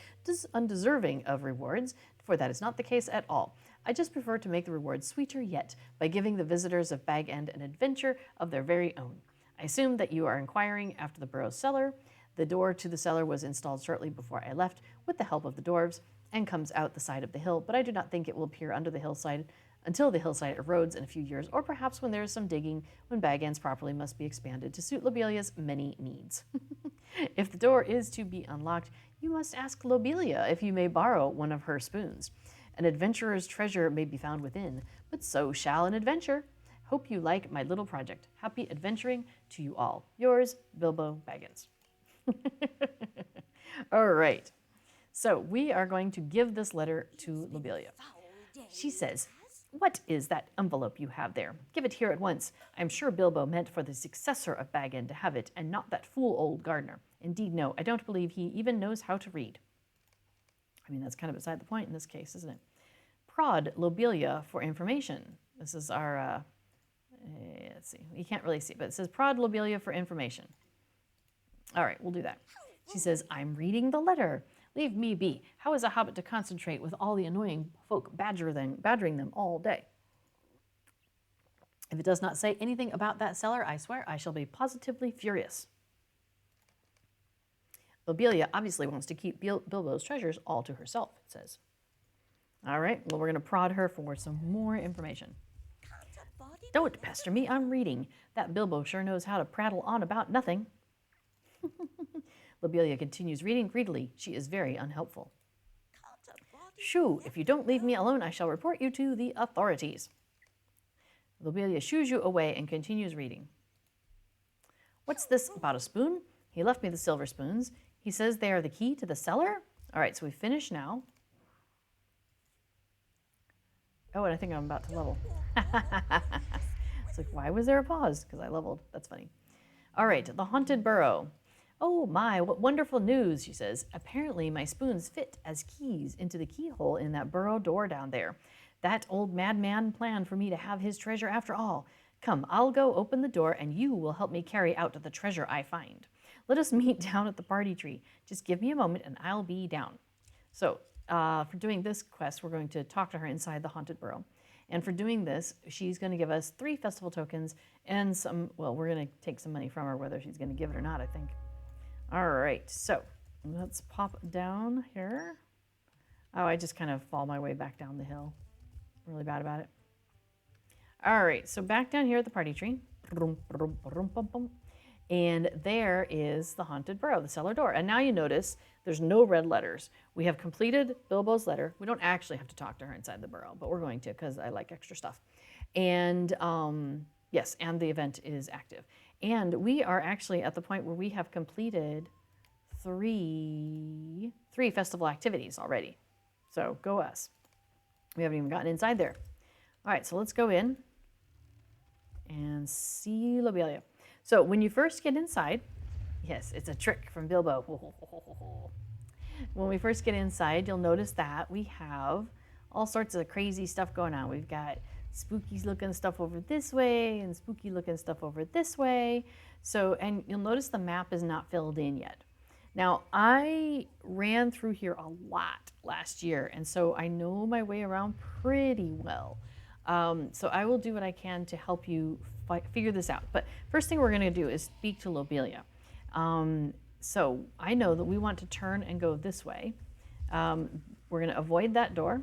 undeserving of rewards, for that is not the case at all. I just prefer to make the reward sweeter yet by giving the visitors of Bag End an adventure of their very own. I assume that you are inquiring after the burrow's cellar. The door to the cellar was installed shortly before I left with the help of the dwarves and comes out the side of the hill, but I do not think it will appear under the hillside until the hillside erodes in a few years, or perhaps when there is some digging, when Bag End's properly must be expanded to suit Lobelia's many needs. If the door is to be unlocked, you must ask Lobelia if you may borrow one of her spoons. An adventurer's treasure may be found within, but so shall an adventure. Hope you like my little project. Happy adventuring to you all. Yours, Bilbo Baggins. All right. So we are going to give this letter to Lobelia. She says, "What is that envelope you have there? Give it here at once. I am sure Bilbo meant for the successor of Bag End to have it, and not that fool old gardener. Indeed, no, I don't believe he even knows how to read." I mean, that's kind of beside the point in this case, isn't it? Prod Lobelia for information. This is our, let's see, you can't really see, but it says prod Lobelia for information. All right, we'll do that. She says, "I'm reading the letter. Leave me be. How is a hobbit to concentrate with all the annoying folk badgering them all day? If it does not say anything about that cellar, I swear I shall be positively furious." Lobelia obviously wants to keep Bilbo's treasures all to herself, it says. All right, well, we're going to prod her for some more information. "Don't pester me, I'm reading. That Bilbo sure knows how to prattle on about nothing." Lobelia continues reading greedily. She is very unhelpful. "Shoo, if you don't leave me alone, I shall report you to the authorities." Lobelia shoos you away and continues reading. "What's this about a spoon? He left me the silver spoons. He says they are the key to the cellar." All right, so we finish now. Oh, and I think I'm about to level. It's like, why was there a pause? Because I leveled. That's funny. All right, the Haunted Burrow. "Oh my, what wonderful news," she says. "Apparently my spoons fit as keys into the keyhole in that burrow door down there. That old madman planned for me to have his treasure after all. Come, I'll go open the door and you will help me carry out the treasure I find. Let us meet down at the party tree. Just give me a moment and I'll be down." So for doing this quest, we're going to talk to her inside the Haunted Burrow. And for doing this, she's going to give us 3 festival tokens and some, well, we're going to take some money from her, whether she's going to give it or not, I think. All right, so let's pop down here. Oh, I just kind of fall my way back down the hill. Really bad about it. All right, so back down here at the party tree. And there is the Haunted Burrow, the cellar door. And now you notice there's no red letters. We have completed Bilbo's letter. We don't actually have to talk to her inside the burrow, but we're going to because I like extra stuff. And yes, and the event is active. And we are actually at the point where we have completed three festival activities already. So go us. We haven't even gotten inside there. All right, so let's go in and see Lobelia. So when you first get inside, yes, it's a trick from Bilbo. When we first get inside, you'll notice that we have all sorts of crazy stuff going on. We've got spooky looking stuff over this way and spooky looking stuff over this way. So, and you'll notice the map is not filled in yet. Now, I ran through here a lot last year, and so I know my way around pretty well. So I will do what I can to help you figure this out. But first thing we're going to do is speak to Lobelia. So I know that we want to turn and go this way. We're going to avoid that door,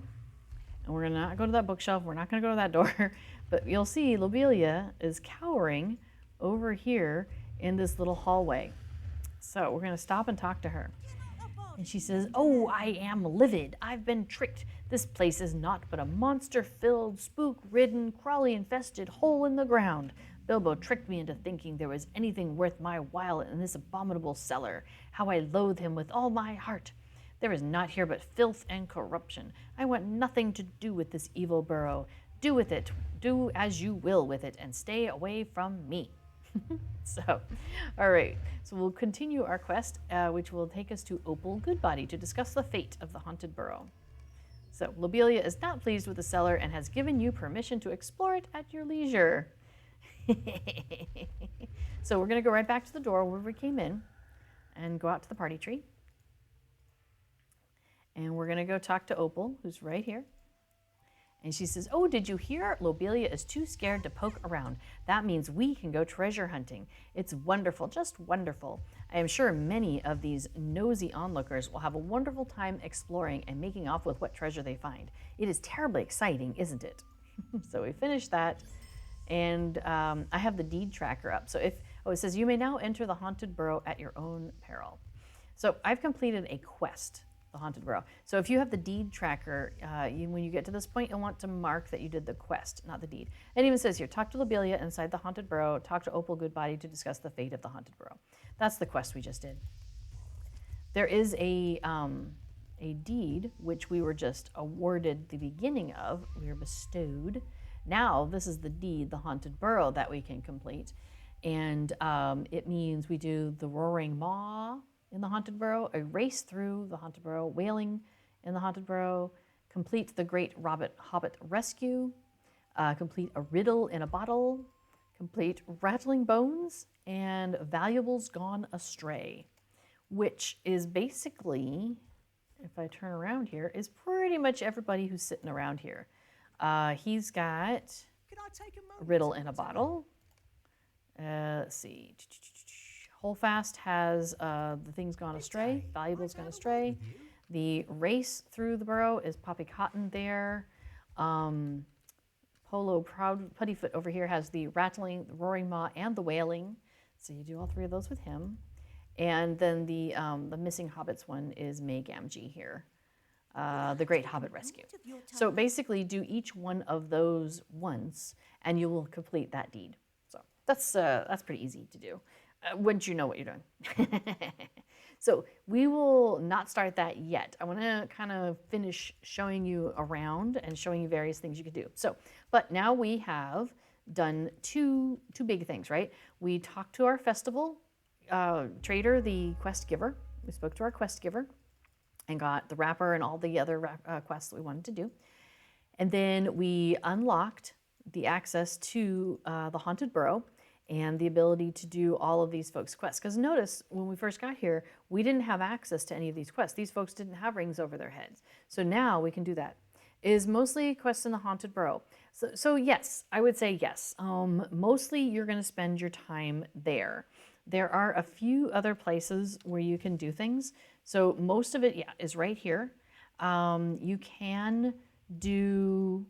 and we're going to not go to that bookshelf. We're not going to go to that door. But you'll see Lobelia is cowering over here in this little hallway. So we're going to stop and talk to her. And she says, "Oh, I am livid. I've been tricked. This place is naught but a monster-filled, spook-ridden, crawly-infested hole in the ground. Bilbo tricked me into thinking there was anything worth my while in this abominable cellar. How I loathe him with all my heart. There is naught here but filth and corruption. I want nothing to do with this evil burrow. Do with it, do as you will with it, and stay away from me." So, all right. So we'll continue our quest, which will take us to Opal Goodbody to discuss the fate of the Haunted Burrow. So Lobelia is not pleased with the cellar and has given you permission to explore it at your leisure. So we're going to go right back to the door where we came in and go out to the party tree. And we're going to go talk to Opal, who's right here. And she says, "Oh, did you hear? Lobelia is too scared to poke around. That means we can go treasure hunting. It's wonderful, just wonderful. I am sure many of these nosy onlookers will have a wonderful time exploring and making off with what treasure they find. It is terribly exciting, isn't it?" So we finished that. And I have the deed tracker up. So it says, "You may now enter the Haunted Burrow at your own peril." So I've completed a quest, the Haunted Burrow. So if you have the deed tracker, when you get to this point, you'll want to mark that you did the quest, not the deed. And it even says here, talk to Lobelia inside the Haunted Burrow, talk to Opal Goodbody to discuss the fate of the Haunted Burrow. That's the quest we just did. There is a deed, which we were just awarded the beginning of. We were bestowed. Now, this is the deed, the Haunted Burrow, that we can complete. And it means we do the Roaring Maw in the Haunted Burrow, a race through the Haunted Burrow, wailing in the Haunted Burrow, complete the Great Hobbit Rescue, complete a riddle in a bottle, complete Rattling Bones, and Valuables Gone Astray, which is basically, if I turn around here, is pretty much everybody who's sitting around here. He's got a riddle in a bottle. Let's see. Holdfast has the Things Gone Astray, Valuables Gone Astray. The race through the burrow is Poppy Cotton there. Polo Proud Puttyfoot over here has the Rattling, the Roaring Maw, and the Wailing. So you do all three of those with him. And then the Missing Hobbits one is May Gamgee here. The Great Hobbit Rescue. So basically do each one of those once and you will complete that deed. So that's pretty easy to do once you know what you're doing. So we will not start that yet. I want to kind of finish showing you around and showing you various things you can do. So, but now we have done two big things, right? We talked to our festival trader, the quest giver. We spoke to our quest giver and got the wrapper and all the other quests that we wanted to do. And then we unlocked the access to the Haunted Burrow and the ability to do all of these folks' quests. Because notice, when we first got here, we didn't have access to any of these quests. These folks didn't have rings over their heads. So now we can do that. It is mostly quests in the Haunted Burrow. So yes, I would say yes. Mostly you're gonna spend your time there. There are a few other places where you can do things. So most of it, yeah, is right here. You can do,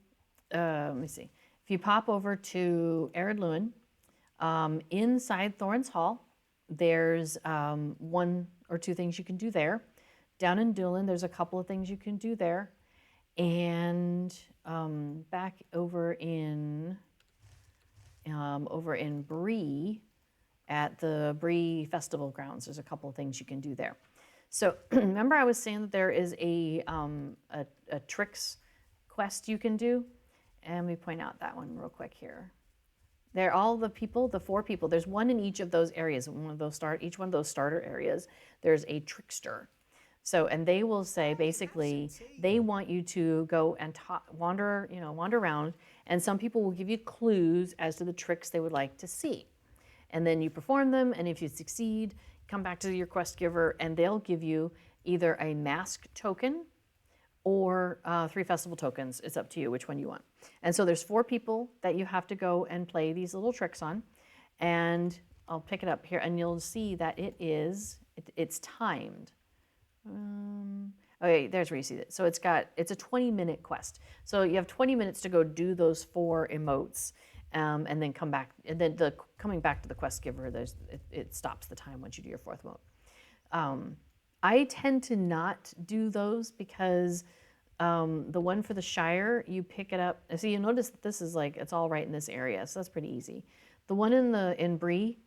let me see. If you pop over to Ered Luin, inside Thorin's Hall, there's one or two things you can do there. Down in Doolin, there's a couple of things you can do there. And back over in Bree, at the Bree Festival Grounds, there's a couple of things you can do there. So remember I was saying that there is a tricks quest you can do? And let me point out that one real quick here. They're all the people, the 4 people. There's one in each of those areas. Each one of those starter areas, there's a trickster. So, and they will say, basically, they want you to go and wander around, and some people will give you clues as to the tricks they would like to see. And then you perform them, and if you succeed, come back to your quest giver, and they'll give you either a mask token or 3 festival tokens. It's up to you which one you want. And so there's 4 people that you have to go and play these little tricks on. And I'll pick it up here, and you'll see that it's timed. Okay, there's where you see it. So it's a 20-minute quest. So you have 20 minutes to go do those 4 emotes, and then come back. And then coming back to the quest giver, it stops the time once you do your 4th emote. I tend to not do those because the one for the Shire, you pick it up. So you notice that this is like, it's all right in this area, so that's pretty easy. The one in Bree,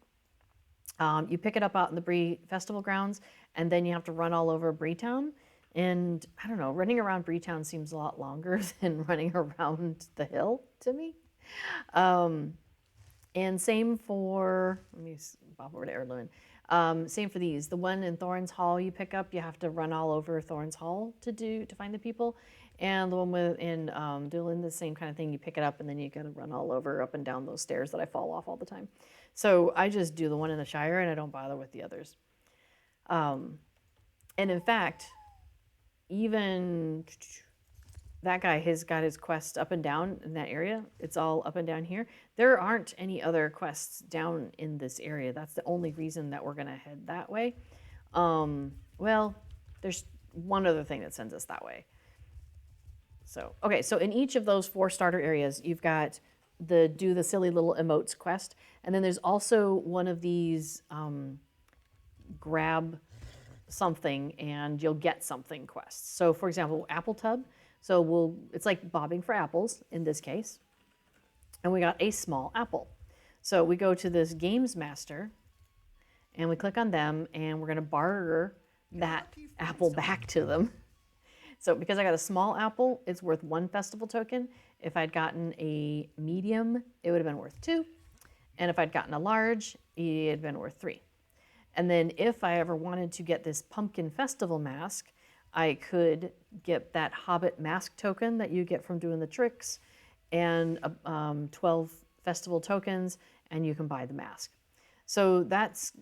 you pick it up out in the Bree Festival grounds, and then you have to run all over Breetown. And I don't know, running around Breetown seems a lot longer than running around the hill to me. And same for, let me pop over to Heirloom. Same for these. The one in Thorns Hall you pick up, you have to run all over Thorns Hall to find the people. And the one in Doolin, the same kind of thing. You pick it up and then you gotta run all over up and down those stairs that I fall off all the time. So I just do the one in the Shire and I don't bother with the others. And in fact, even that guy has got his quest up and down in that area. It's all up and down here. There aren't any other quests down in this area. That's the only reason that we're gonna head that way. Well, there's one other thing that sends us that way. So, okay, so in each of those 4 starter areas, you've got do the silly little emotes quest, and then there's also one of these grab something and you'll get something quests. So for example, Apple Tub. So it's like bobbing for apples in this case. And we got a small apple. So we go to this Games Master and we click on them and we're gonna barter that apple back to them. So because I got a small apple, it's worth 1 festival token. If I'd gotten a medium, it would have been worth 2. And if I'd gotten a large, it'd been worth 3. And then if I ever wanted to get this pumpkin festival mask, I could get that Hobbit mask token that you get from doing the tricks and 12 festival tokens, and you can buy the mask. So that's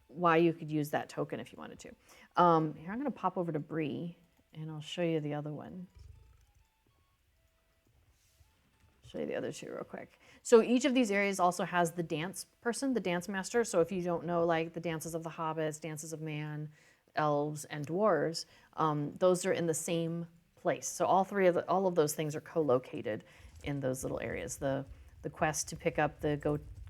why you could use that token if you wanted to. Here, I'm gonna pop over to Bree and I'll show you the other one. Show you the other 2 real quick. So each of these areas also has the dance person, the dance master. So if you don't know like the dances of the hobbits, dances of man, elves, and dwarves, those are in the same place. So all of those things are co-located in those little areas. The quest to pick up the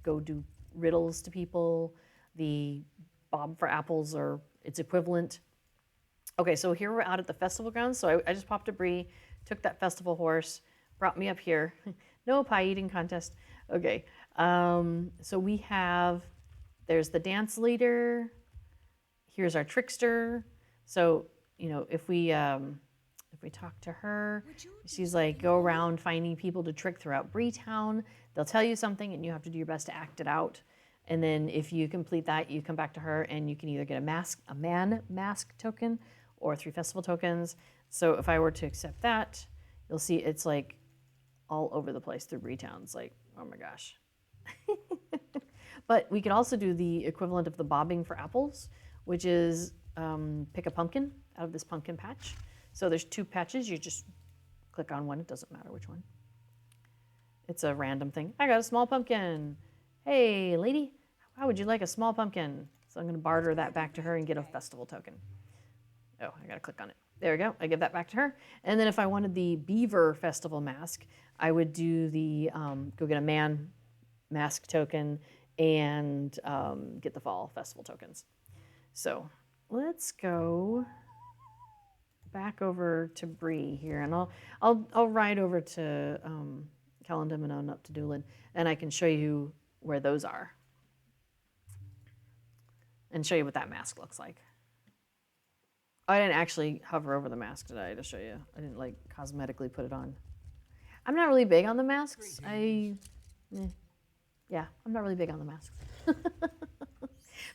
go do riddles to people, the bob for apples or its equivalent. Okay, so here we're out at the festival grounds. So I just popped a Bree, took that festival horse, brought me up here. No pie eating contest. Okay, so we have, there's the dance leader. Here's our trickster. So, you know, if we talk to her, she's like, go around finding people to trick throughout Breetown. They'll tell you something and you have to do your best to act it out. And then if you complete that, you come back to her and you can either get a man mask token or 3 festival tokens. So if I were to accept that, you'll see it's like all over the place through Breetown. It's like, oh my gosh. But we could also do the equivalent of the bobbing for apples, which is pick a pumpkin out of this pumpkin patch. So there's 2 patches. You just click on one. It doesn't matter which one. It's a random thing. I got a small pumpkin. Hey, lady, how would you like a small pumpkin? So I'm going to barter that back to her and get a festival token. Oh, I got to click on it. There we go. I give that back to her. And then if I wanted the beaver festival mask, I would do the go get a man mask token and get the fall festival tokens. So let's go back over to Bree here, and I'll ride over to Callendham and on up to Doolin, and I can show you where those are and show you what that mask looks like. I didn't actually hover over the mask, did I, to show you? I didn't like cosmetically put it on. I'm not really big on the masks. Yeah, I'm not really big on the masks.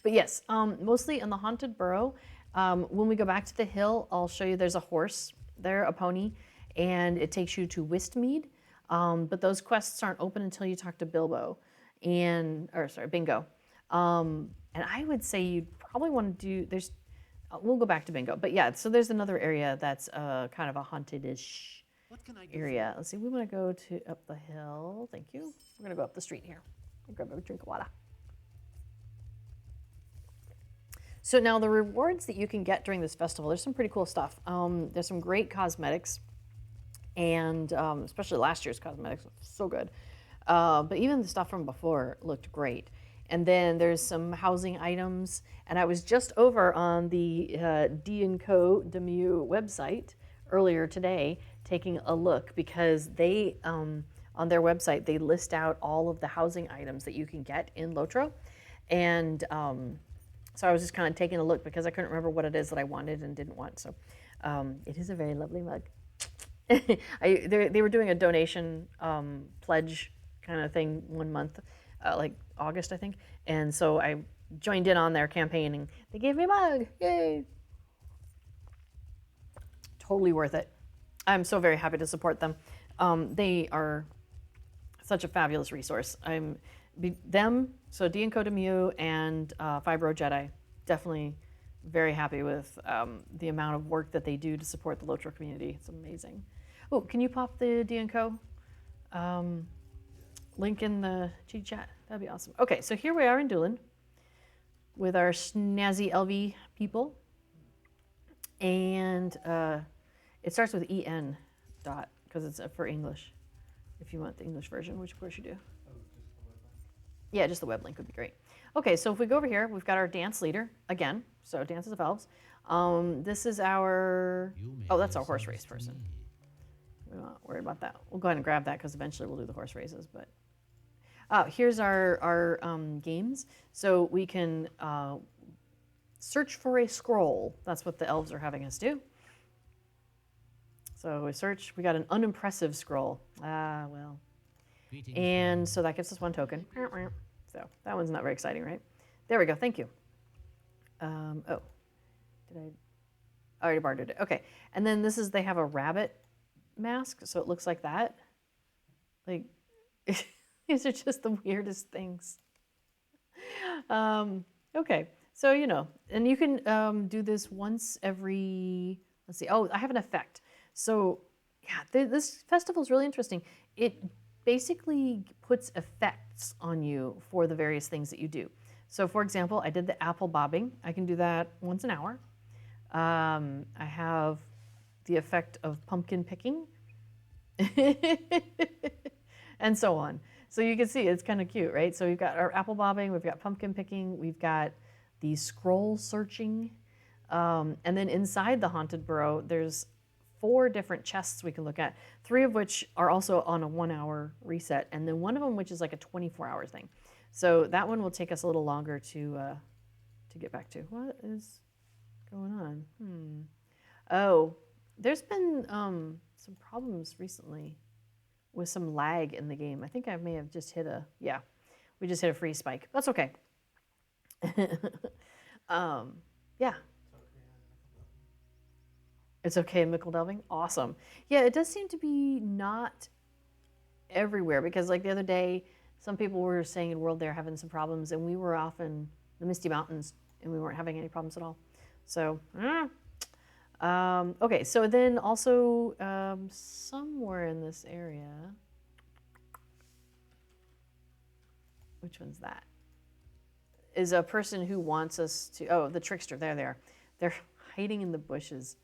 But yes, mostly in the Haunted Burrow. When we go back to the hill, I'll show you there's a horse there, a pony, and it takes you to Wistmead. But those quests aren't open until you talk to Bilbo, Bingo. And I would say you'd probably want to do, we'll go back to Bingo. But yeah, so there's another area that's kind of a haunted-ish area. Let's see, we want to go up the hill. Thank you. We're going to go up the street here. I'll grab a drink of water. So now the rewards that you can get during this festival, there's some pretty cool stuff. There's some great cosmetics, and especially last year's cosmetics, so good. But even the stuff from before looked great. And then there's some housing items, and I was just over on the D&Co Demu website earlier today taking a look, because they, on their website, they list out all of the housing items that you can get in Lotro. And so I was just kind of taking a look because I couldn't remember what it is that I wanted and didn't want. So it is a very lovely mug. They were doing a donation pledge kind of thing 1 month, like August, I think. And so I joined in on their campaign, and they gave me a mug. Yay! Totally worth it. I'm so very happy to support them. They are such a fabulous resource. Them, so D&Co Demu and Fibro Jedi, definitely very happy with the amount of work that they do to support the Lotro community. It's amazing. Oh, can you pop the D&Co link in the chat? That'd be awesome. Okay, so here we are in Doolin with our snazzy LV people. And it starts with EN dot, because it's for English, if you want the English version, which of course you do. Yeah, just the web link would be great. Okay, so if we go over here, we've got our dance leader again. So Dances of Elves. This is our, oh, that's our horse race person. We're not worried about that. We'll go ahead and grab that because eventually we'll do the horse races. But here's our games. So we can search for a scroll. That's what the elves are having us do. So we search. We got an unimpressive scroll. Ah, well. And so that gives us 1 token. So that one's not very exciting, right? There we go. Thank you. Oh, did I already bartered it? Okay. And then this is, they have a rabbit mask, so it looks like that. Like, these are just the weirdest things. Okay. So, you know, and you can do this once every, let's see. Oh, I have an effect. So, yeah, this festival is really interesting. It basically puts effects on you for the various things that you do. So for example, I did the apple bobbing. I can do that once an hour. I have the effect of pumpkin picking and so on. So you can see it's kind of cute, right? So we've got our apple bobbing, we've got pumpkin picking, we've got the scroll searching. And then inside the Haunted Burrow, there's 4 different chests we can look at, 3 of which are also on a 1-hour reset, and then one of them which is like a 24-hour thing. So that one will take us a little longer to get back to. What is going on? Oh, there's been some problems recently with some lag in the game. I think I may have just hit a, yeah, we just hit a freeze spike. That's okay. Yeah. It's okay in Mickle Delving? Awesome. Yeah, it does seem to be not everywhere, because like the other day, some people were saying in World they're having some problems, and we were off in the Misty Mountains and we weren't having any problems at all. So, okay, so then also somewhere in this area, which one's that? Is a person who wants us to, oh, the trickster, there they are. They're hiding in the bushes.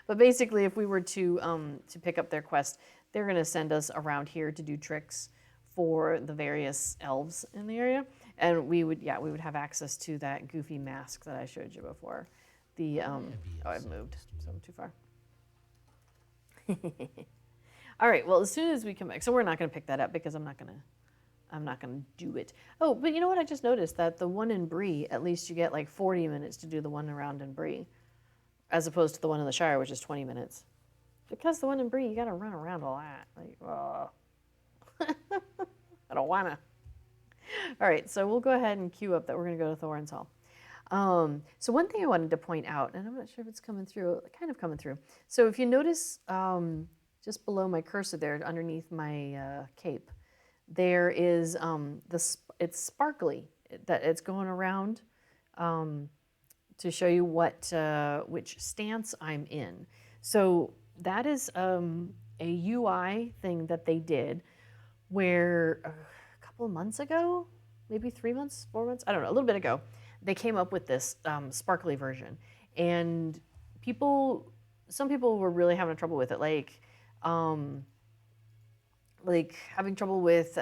But basically, if we were to pick up their quest, they're going to send us around here to do tricks for the various elves in the area, and we would have access to that goofy mask that I showed you before. The oh, I've moved, so I'm too far. All right. Well, as soon as we come back, so we're not going to pick that up because I'm not going to do it. Oh, but you know what? I just noticed that the one in Bree, at least you get like 40 minutes to do the one around in Bree, as opposed to the one in the Shire, which is 20 minutes. Because the one in Bree, you got to run around a lot. Like, oh. I don't want to. All right, so we'll go ahead and queue up that we're going to go to Thorin's Hall. So one thing I wanted to point out, and I'm not sure if it's coming through, kind of coming through. So if you notice just below my cursor there, underneath my cape, there is, it's sparkly, that it's going around to show you which stance I'm in. So that is a UI thing that they did where a couple of months ago, maybe 3 months, 4 months, I don't know, a little bit ago, they came up with this sparkly version, and some people were really having trouble with it, like having trouble with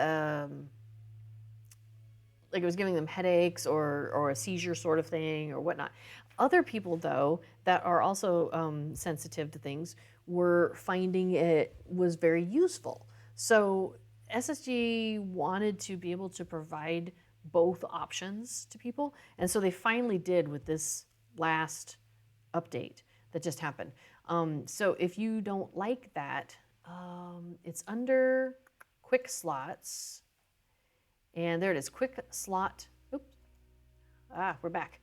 like it was giving them headaches or a seizure sort of thing or whatnot. Other people, though, that are also sensitive to things were finding it was very useful. So SSG wanted to be able to provide both options to people, and so they finally did with this last update that just happened. So if you don't like that, it's under quick slots, and there it is, quick slot. Oops, we're back.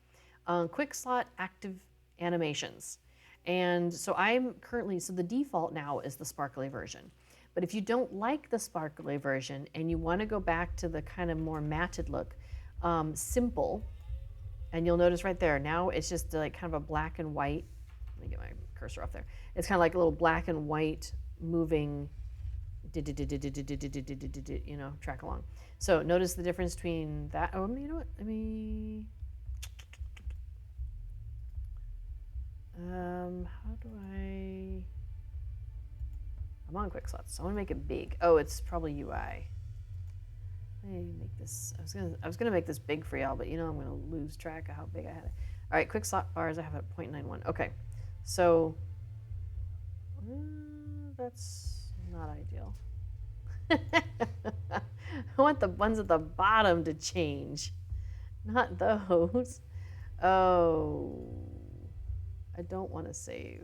Quick slot active animations. And so so the default now is the sparkly version. But if you don't like the sparkly version and you want to go back to the kind of more matted look, simple, and you'll notice right there, now it's just like kind of a black and white, let me get my cursor off there. It's kind of like a little black and white moving, you know, track along. So notice the difference between that. Oh, you know what? How do I'm on quick slots, so I want to make it big. Oh, it's probably UI. Let me make this, I was gonna make this big for y'all, but you know I'm gonna lose track of how big I had it. All right, quick slot bars, I have it at 0.91. Okay, so that's not ideal. I want the ones at the bottom to change, not those. Oh, I don't want to save.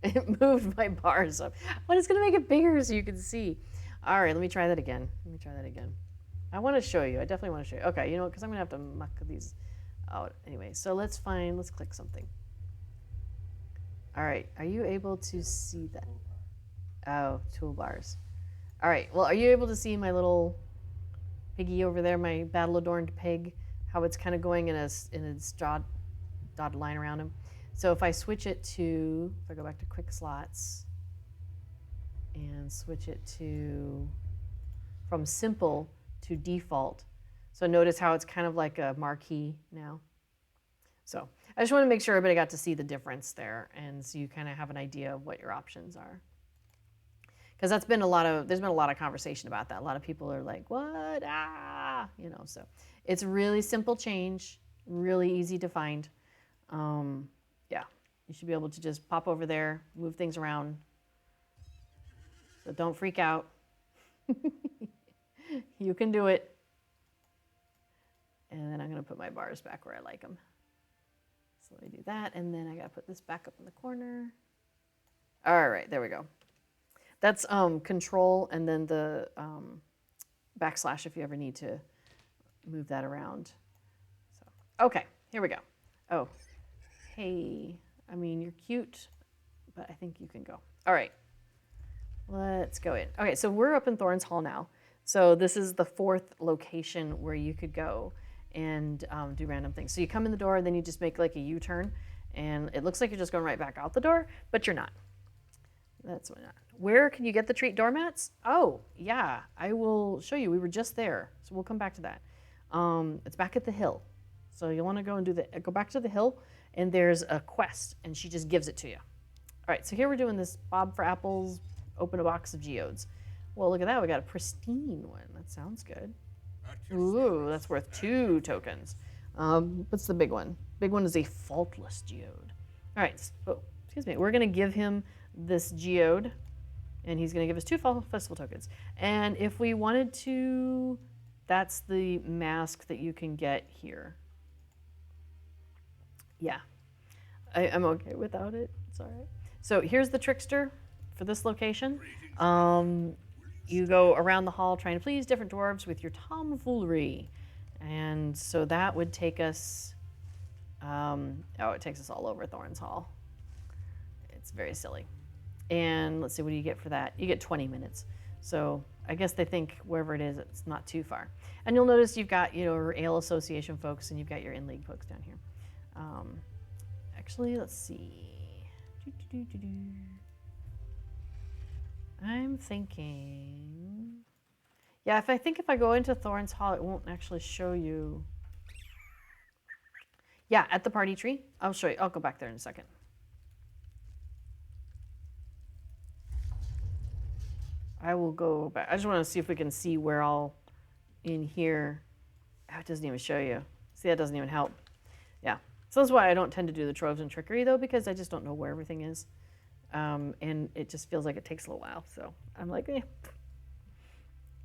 It moved my bars up. But it's going to make it bigger so you can see. All right, let me try that again. I want to show you. I definitely want to show you. Okay, you know what? Because I'm going to have to muck these out anyway. So let's click something. All right, are you able to see that? Oh, toolbars. All right, well, are you able to see my little piggy over there, my battle-adorned pig, how it's kind of going in a dotted line around him? So if I switch it to, if I go back to quick slots and switch it to, from simple to default, so notice how it's kind of like a marquee now. So I just want to make sure everybody got to see the difference there, and so you kind of have an idea of what your options are. Because there's been a lot of conversation about that. A lot of people are like, what? You know, so it's a really simple change, really easy to find. Yeah, you should be able to just pop over there, move things around. So don't freak out. You can do it. And then I'm going to put my bars back where I like them. So let me do that, and then I got to put this back up in the corner. All right, there we go. That's control and then the backslash if you ever need to move that around. So, okay, here we go. Oh, hey, I mean, you're cute, but I think you can go. All right, let's go in. Okay, so we're up in Thorns Hall now. So this is the 4th location where you could go and do random things. So you come in the door, and then you just make like a U-turn, and it looks like you're just going right back out the door, but you're not. That's not. Where can you get the treat doormats? Oh, yeah, I will show you. We were just there, so we'll come back to that. It's back at the hill. So you'll want to go and go back to the hill, and there's a quest, and she just gives it to you. All right, so here we're doing this Bob for Apples, open a box of geodes. Well, look at that. We got a pristine one. That sounds good. Ooh, that's worth 2 tokens. What's the big one? Big one is a faultless geode. All right, excuse me. We're going to give him this geode, and he's going to give us 2 festival tokens. And if we wanted to, that's the mask that you can get here. Yeah, I'm okay without it. It's all right. So here's the trickster for this location. You go around the hall trying to please different dwarves with your tomfoolery. And so that would take us, it takes us all over Thorns Hall. It's very silly. And let's see, what do you get for that? You get 20 minutes. So I guess they think wherever it is, it's not too far. And you'll notice you've got, your Ale Association folks, and you've got your in-league folks down here. Actually, let's see. I'm thinking, yeah, if I go into Thorns Hall, it won't actually show you. Yeah, at the party tree. I'll show you. I'll go back there in a second. I will go back. I just want to see if we can see where all in here. Oh, it doesn't even show you. See, that doesn't even help. Yeah. So that's why I don't tend to do the troves and trickery, though, because I just don't know where everything is. And it just feels like it takes a little while. So I'm like,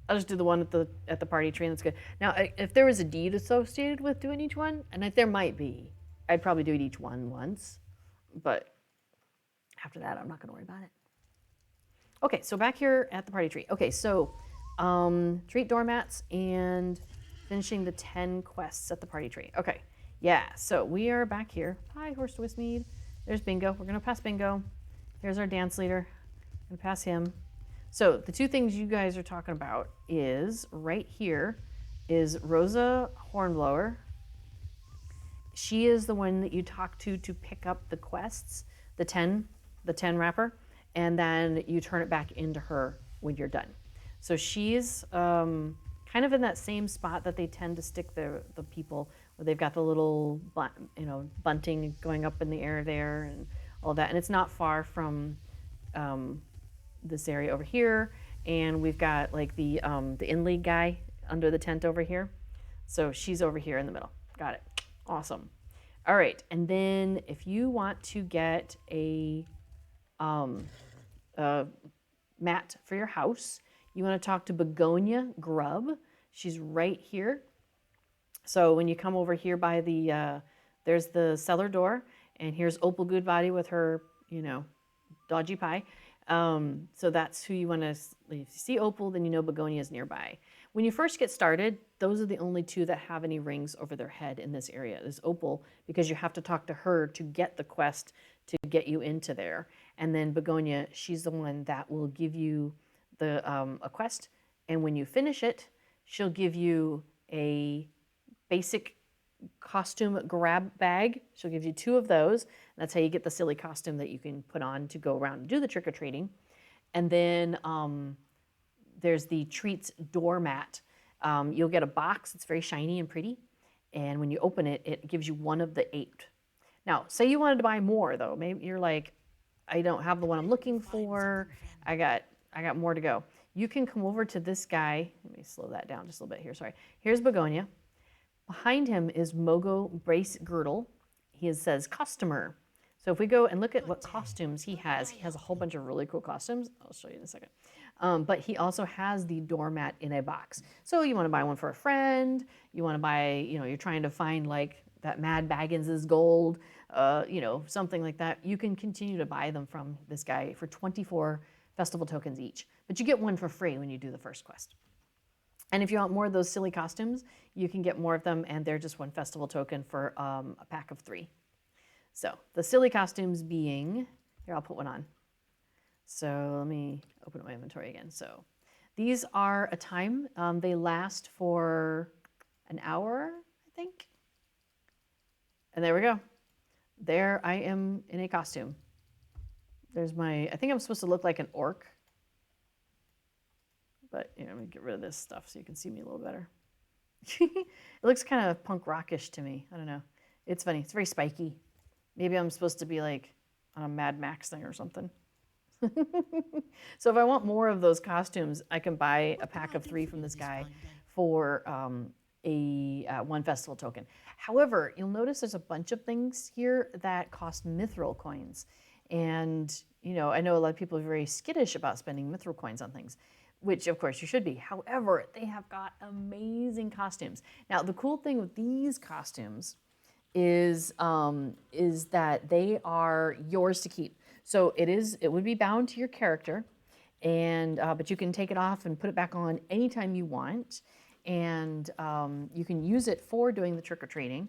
I'll just do the one at the party tree, and that's good. Now, if there was a deed associated with doing each one, and if there might be, I'd probably do it each one once. But after that, I'm not going to worry about it. Okay, so back here at the party tree. Okay, so treat doormats and finishing the 10 quests at the party tree. Okay, yeah, so we are back here. Hi, horse to Wistmead. There's Bingo. We're going to pass Bingo. Here's our dance leader. I'm going to pass him. So the two things you guys are talking about is right here is Rosa Hornblower. She is the one that you talk to pick up the quests, the 10 wrapper, and then you turn it back into her when you're done. So she's kind of in that same spot that they tend to stick the people where they've got the little bunting going up in the air there and all that. And it's not far from this area over here. And we've got like the in-league guy under the tent over here. So she's over here in the middle. Got it. Awesome. All right. And then if you want to get a mat for your house, you want to talk to Begonia Grubb. She's right here. So when you come over here by there's the cellar door, and here's Opal Goodbody with her, dodgy pie. So that's who you want to, if you see Opal, then you know Begonia's nearby. When you first get started, those are the only two that have any rings over their head in this area. There's Opal, because you have to talk to her to get the quest to get you into there. And then Begonia, she's the one that will give you a quest. And when you finish it, she'll give you a basic costume grab bag. She'll give you 2 of those. That's how you get the silly costume that you can put on to go around and do the trick-or-treating. And then there's the treats doormat. You'll get a box. It's very shiny and pretty. And when you open it, it gives you 1 of the 8. Now, say you wanted to buy more, though. Maybe you're like, I don't have the one I'm looking for. I got more to go. You can come over to this guy. Let me slow that down just a little bit here. Sorry. Here's Begonia. Behind him is Mogo Brace Girdle. He says customer. So if we go and look at what costumes he has a whole bunch of really cool costumes. I'll show you in a second. But he also has the doormat in a box. So you want to buy one for a friend. You want to buy, you're trying to find like that Mad Baggins's gold, something like that. You can continue to buy them from this guy for 24 festival tokens each. But you get 1 for free when you do the first quest. And if you want more of those silly costumes, you can get more of them, and they're just 1 festival token for a pack of 3. So the silly costumes being, here, I'll put one on. So let me open up my inventory again. So these are a time. They last for an hour, I think. And there we go. There I am in a costume. There's I think I'm supposed to look like an orc. But, let me get rid of this stuff so you can see me a little better. It looks kind of punk rockish to me. I don't know. It's funny. It's very spiky. Maybe I'm supposed to be like on a Mad Max thing or something. So if I want more of those costumes, I can buy a pack of 3 from this guy for a 1 festival token. However, you'll notice there's a bunch of things here that cost mithril coins. And, I know a lot of people are very skittish about spending mithril coins on things, which of course you should be. However, they have got amazing costumes. Now, the cool thing with these costumes is that they are yours to keep. So it would be bound to your character, and but you can take it off and put it back on anytime you want, and you can use it for doing the trick-or-treating.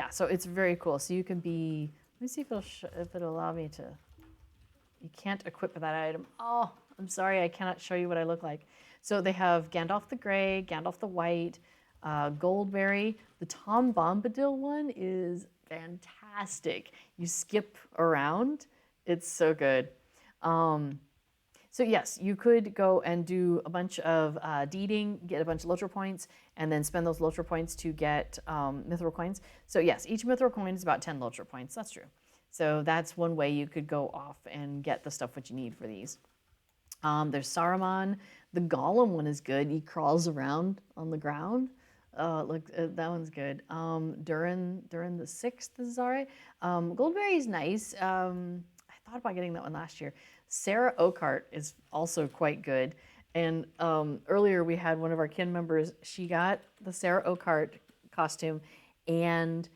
So it's very cool. So you can be, let me see if it'll allow me to, you can't equip that item. Oh, I'm sorry, I cannot show you what I look like. So they have Gandalf the Grey, Gandalf the White, Goldberry. The Tom Bombadil one is fantastic. You skip around. It's so good. So yes, you could go and do a bunch of deeding, get a bunch of Lotro points, and then spend those Lotro points to get Mithril coins. So yes, each Mithril coin is about 10 Lotro points. That's true. So that's one way you could go off and get the stuff what you need for these. There's Saruman. The Golem one is good. He crawls around on the ground. Look, that one's good. Durin the Sixth is all right. Goldberry's nice. I thought about getting that one last year. Sarah Oakheart is also quite good. And earlier we had one of our kin members. She got the Sarah Oakheart costume, and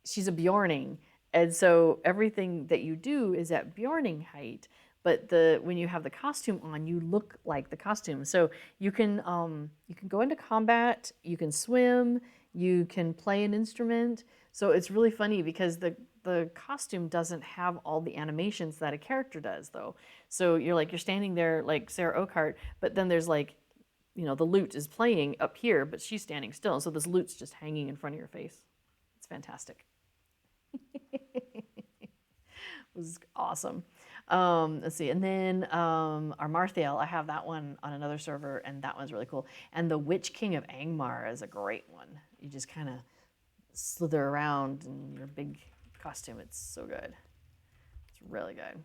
she's a Bjorning. And so everything that you do is at Bjorning height. But when you have the costume on, you look like the costume. So you can go into combat, you can swim, you can play an instrument. So it's really funny because the costume doesn't have all the animations that a character does, though. So you're standing there like Sarah Oakheart, but then there's the lute is playing up here, but she's standing still. So this lute's just hanging in front of your face. It's fantastic. It was awesome. Let's see, and then our Marthael, I have that one on another server, and that one's really cool. And the Witch King of Angmar is a great one. You just kind of slither around in your big costume. It's so good. It's really good.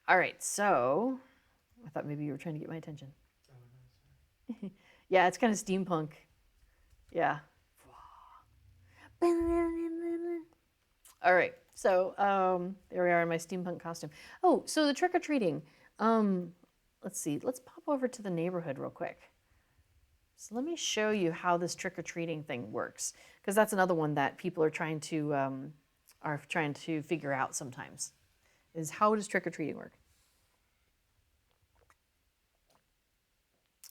All right, so I thought maybe you were trying to get my attention. Yeah, it's kind of steampunk. Yeah. All right, so there we are in my steampunk costume. Oh, so the trick-or-treating. Let's see, let's pop over to the neighborhood real quick. So let me show you how this trick-or-treating thing works, because that's another one that people are trying to figure out sometimes, is how does trick-or-treating work?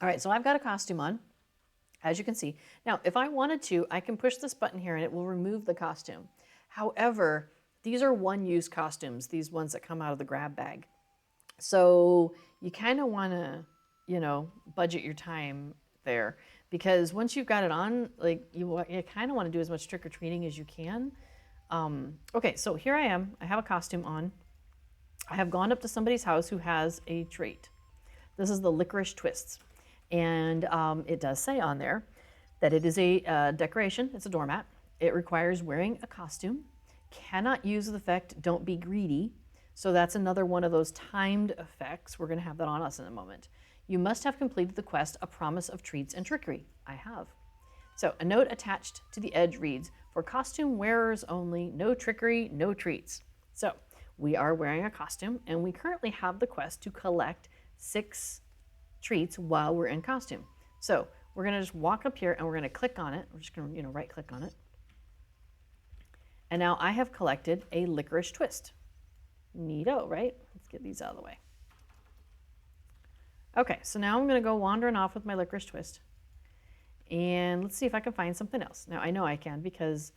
All right, so I've got a costume on, as you can see. Now, if I wanted to, I can push this button here and it will remove the costume. However, these are one-use costumes, these ones that come out of the grab bag. So you kind of want to, budget your time there, because once you've got it on, you kind of want to do as much trick-or-treating as you can. Okay, so here I am. I have a costume on. I have gone up to somebody's house who has a trait. This is the Licorice Twists. And it does say on there that it is a decoration. It's a doormat. It requires wearing a costume. Cannot use the effect, don't be greedy. So that's another one of those timed effects. We're going to have that on us in a moment. You must have completed the quest, A Promise of Treats and Trickery. I have. So a note attached to the edge reads, for costume wearers only, no trickery, no treats. So we are wearing a costume, and we currently have the quest to collect 6 treats while we're in costume. So we're going to just walk up here and we're going to click on it. We're just going to right click on it. And now I have collected a Licorice Twist. Neato, right? Let's get these out of the way. Okay, so now I'm going to go wandering off with my Licorice Twist. And let's see if I can find something else. Now I know I can, because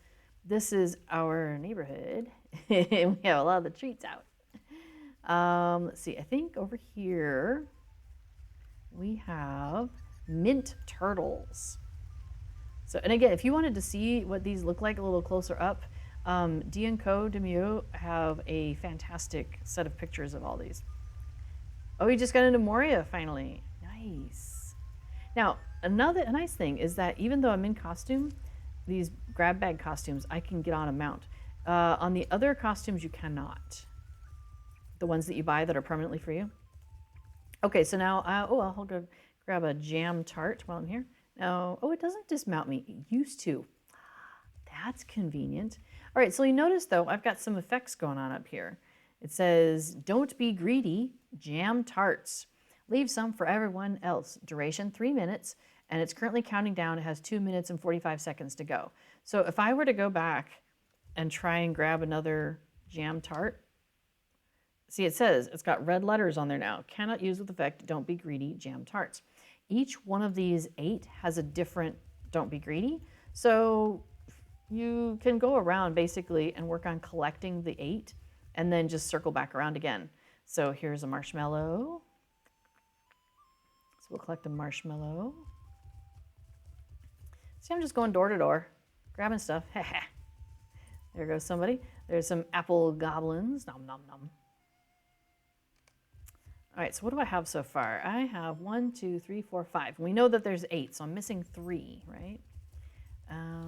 this is our neighborhood and we have a lot of the treats out. Let's see, I think over here we have mint turtles. So, and again, if you wanted to see what these look like a little closer up, D & Co. Demio have a fantastic set of pictures of all these. Oh, we just got into Moria finally. Nice. Now, a nice thing is that even though I'm in costume, these grab bag costumes, I can get on a mount. On the other costumes, you cannot. The ones that you buy that are permanently for you. Okay, so now, I'll go grab a jam tart while I'm here. Now, it doesn't dismount me. It used to. That's convenient. All right, so you notice, though, I've got some effects going on up here. It says, don't be greedy, jam tarts. Leave some for everyone else. Duration 3 minutes, and it's currently counting down. It has 2 minutes and 45 seconds to go. So if I were to go back and try and grab another jam tart, see, it says, it's got red letters on there now. Cannot use with effect, don't be greedy, jam tarts. Each one of these 8 has a different don't be greedy. So you can go around basically and work on collecting the 8 and then just circle back around again. So here's a marshmallow. So we'll collect a marshmallow. See, I'm just going door to door, grabbing stuff. There goes somebody. There's some apple goblins. Nom, nom, nom. All right, so what do I have so far? I have 1, 2, 3, 4, 5. We know that there's 8, so I'm missing 3, right?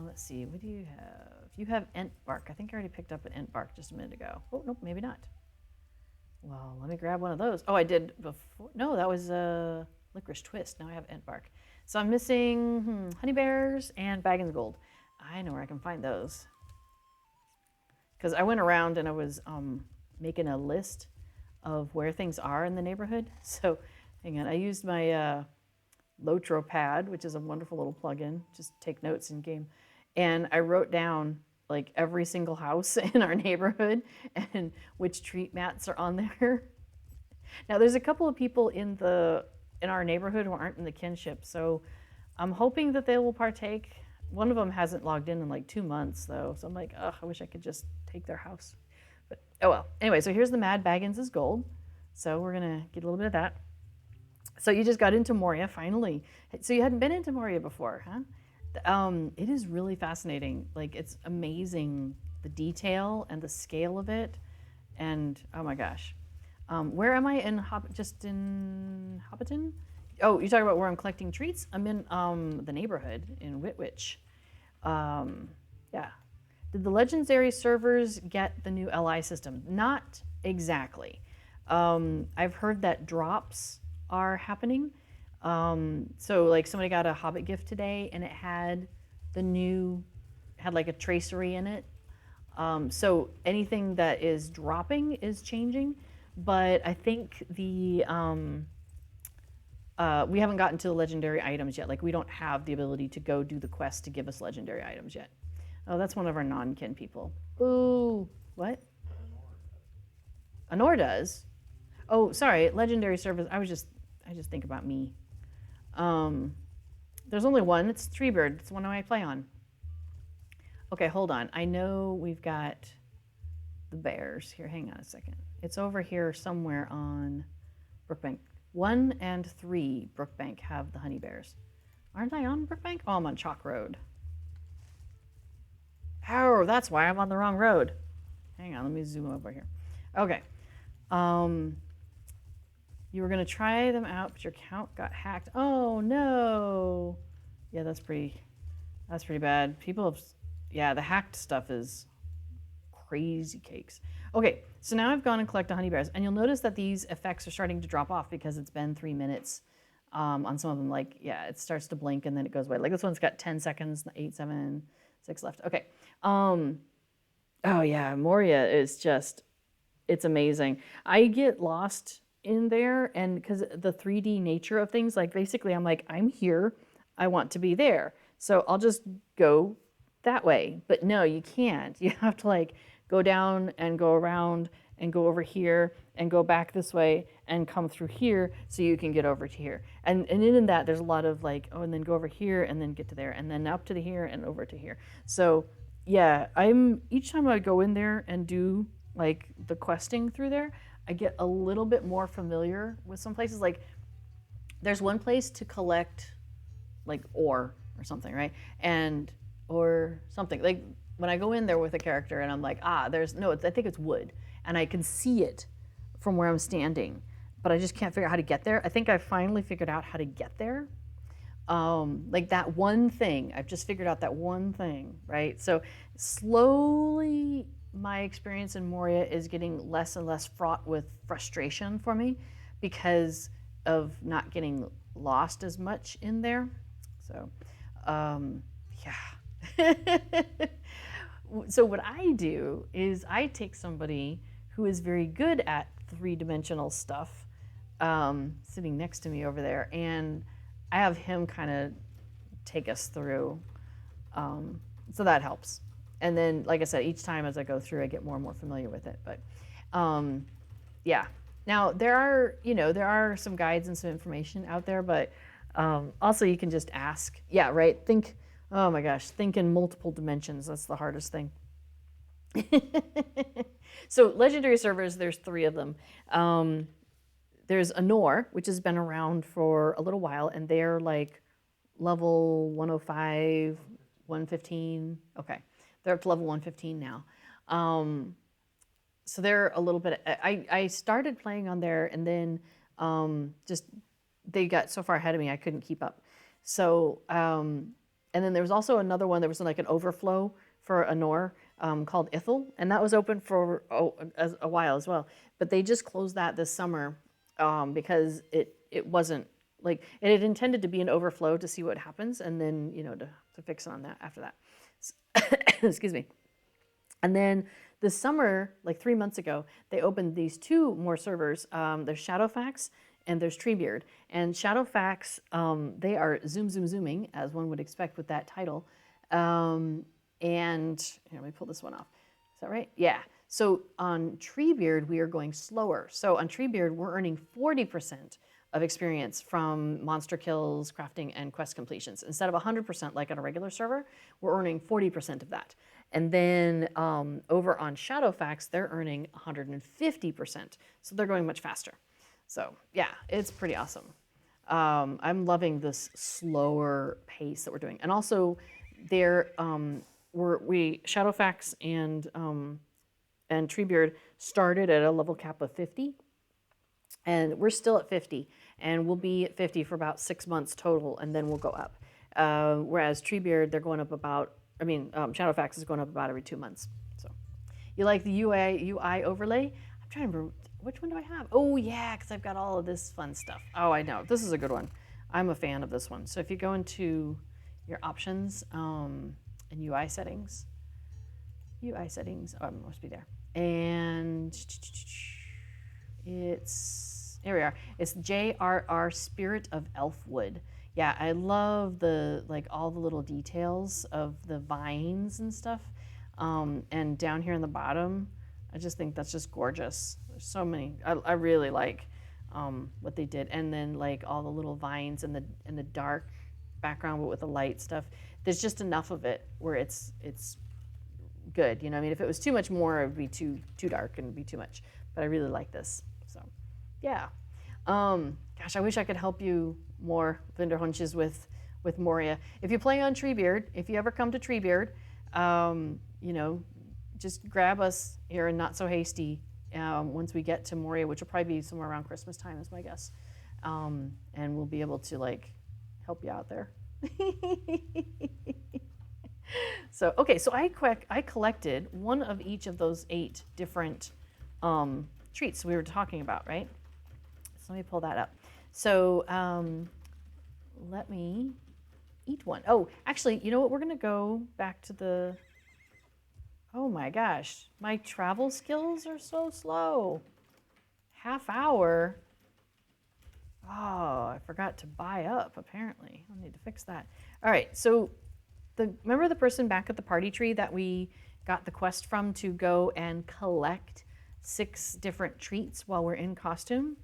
Let's see, what do you have? You have Ent Bark. I think I already picked up an Ent Bark just a minute ago. Oh, nope, maybe not. Well, let me grab one of those. Oh, I did before. No, that was Licorice Twist. Now I have Ent Bark. So I'm missing Honey Bears and Baggins Gold. I know where I can find those. Because I went around and I was making a list of where things are in the neighborhood. So hang on, I used my Lotro pad, which is a wonderful little plugin. Just take notes in game. And I wrote down like every single house in our neighborhood and which treat mats are on there. Now there's a couple of people in our neighborhood who aren't in the kinship, so I'm hoping that they will partake. One of them hasn't logged in like 2 months though, so I'm like, oh, I wish I could just take their house. But oh well. Anyway, so here's the Mad Baggins' Gold. So we're gonna get a little bit of that. So you just got into Moria finally. So you hadn't been into Moria before, huh? It is really fascinating. Like, it's amazing, the detail and the scale of it. And oh my gosh. Where am I in just in Hobbiton? Oh, you're talking about where I'm collecting treats? I'm in the neighborhood in Whitwich. Yeah. Did the Legendary servers get the new LI system? Not exactly. I've heard that drops are happening. So like somebody got a Hobbit gift today and it had had like a tracery in it. So anything that is dropping is changing, but I think we haven't gotten to the legendary items yet. Like we don't have the ability to go do the quest to give us legendary items yet. Oh, that's one of our non-kin people. Ooh, what? Honor does? Oh, sorry, legendary service. I just think about me. There's only one. It's Treebird. It's the one I play on. Okay, hold on. I know we've got the bears here. Hang on a second. It's over here somewhere on Brookbank. 1 and 3 Brookbank have the honey bears. Aren't I on Brookbank? Oh, I'm on Chalk Road. Oh, that's why I'm on the wrong road. Hang on, let me zoom over here. Okay. You were going to try them out, but your account got hacked. Oh, no. Yeah, that's pretty bad. People have, yeah, the hacked stuff is crazy cakes. Okay, so now I've gone and collected honey bears, and you'll notice that these effects are starting to drop off because it's been 3 minutes on some of them. Like, yeah, it starts to blink and then it goes away. Like this one's got 10 seconds, 8, 7, 6 left. Okay. Oh yeah, Moria is just, it's amazing. I get lost in there, and because the 3D nature of things, like basically I'm like, I'm here, I want to be there, so I'll just go that way. But no, you can't. You have to like go down and go around and go over here and go back this way and come through here so you can get over to here. And in that there's a lot of like, oh, and then go over here and then get to there and then up to the here and over to here. So yeah, each time I go in there and do like the questing through there, I get a little bit more familiar with some places. Like there's one place to collect like ore or something, right? Or something like when I go in there with a character and I'm like, I think it's wood and I can see it from where I'm standing, but I just can't figure out how to get there. I think I finally figured out how to get there. Like that one thing, I've just figured out that one thing, right? So slowly my experience in Moria is getting less and less fraught with frustration for me because of not getting lost as much in there. So, yeah. So what I do is I take somebody who is very good at three-dimensional stuff, sitting next to me over there, and I have him kind of take us through. So that helps. And then, like I said, each time as I go through, I get more and more familiar with it. But yeah. Now there are some guides and some information out there, but also you can just ask. Yeah, right. Oh my gosh, think in multiple dimensions. That's the hardest thing. So legendary servers, there's 3 of them. There's Honor, which has been around for a little while, and they're like level 105, 115. Okay, they're up to level 115 now. So they're a little bit, I started playing on there and then just they got so far ahead of me I couldn't keep up. So, and then there was also another one, there was like an overflow for Anor called Ithel, and that was open for a while as well. But they just closed that this summer because it wasn't, like, it had intended to be an overflow to see what happens, and then, you know, to fix it on that after that. Excuse me. And then this summer, like 3 months ago, they opened these 2 more servers. There's Shadowfax and there's Treebeard. And Shadowfax, they are zooming, as one would expect with that title. And here, let me pull this one off. Is that right? Yeah. So on Treebeard, we are going slower. So on Treebeard, we're earning 40% of experience from monster kills, crafting, and quest completions. Instead of 100% like on a regular server, we're earning 40% of that. And then over on Shadowfax, they're earning 150%. So they're going much faster. So yeah, it's pretty awesome. I'm loving this slower pace that we're doing. And also, Shadowfax and Treebeard started at a level cap of 50. And we're still at 50, and we'll be at 50 for about 6 months total, and then we'll go up. Whereas Treebeard, they're going up about, Shadowfax is going up about every 2 months. So, you like the UI overlay? I'm trying to remember, which one do I have? Oh yeah, because I've got all of this fun stuff. Oh, I know, this is a good one. I'm a fan of this one. So if you go into your options and UI settings, oh, it must be there. And here we are. It's JRR Spirit of Elfwood. Yeah, I love all the little details of the vines and stuff. And down here in the bottom, I just think that's just gorgeous. There's so many. I really like what they did. And then like all the little vines and the dark background, but with the light stuff. There's just enough of it where it's good. You know, I mean, if it was too much more, it would be too dark and it'd be too much. But I really like this. So, yeah. Gosh, I wish I could help you more, Vinderhunches, with Moria. If you play on Treebeard, if you ever come to Treebeard, you know, just grab us here and Not So Hasty once we get to Moria, which will probably be somewhere around Christmas time, is my guess. And we'll be able to like help you out there. So, okay, so I collected one of each of those 8 different treats we were talking about, right? So let me pull that up. So let me eat one. Oh, actually, you know what? We're going to go back to the... Oh my gosh, my travel skills are so slow. Half hour. Oh, I forgot to buy up, apparently. I'll need to fix that. All right, so remember the person back at the party tree that we got the quest from to go and collect 6 different treats while we're in costume?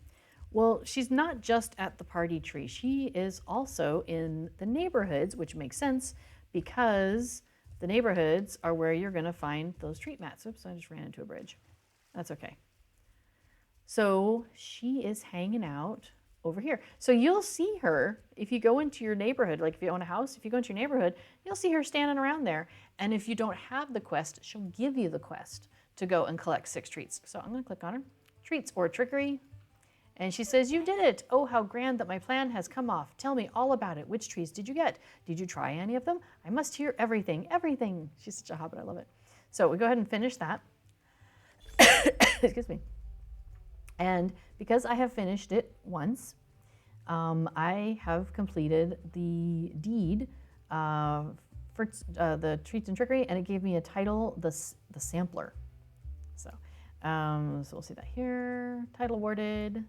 Well, she's not just at the party tree. She is also in the neighborhoods, which makes sense because the neighborhoods are where you're going to find those treat mats. Oops, I just ran into a bridge. That's okay. So she is hanging out over here. So you'll see her if you go into your neighborhood, like if you own a house, if you go into your neighborhood, you'll see her standing around there. And if you don't have the quest, she'll give you the quest to go and collect 6 treats. So I'm going to click on her. Treats or trickery. And she says, you did it. Oh, how grand that my plan has come off. Tell me all about it. Which trees did you get? Did you try any of them? I must hear everything, everything. She's such a hobbit, I love it. So we go ahead and finish that. Excuse me. And because I have finished it once, I have completed the deed for the treats and trickery, and it gave me a title, the sampler. So we'll see that here. Title awarded.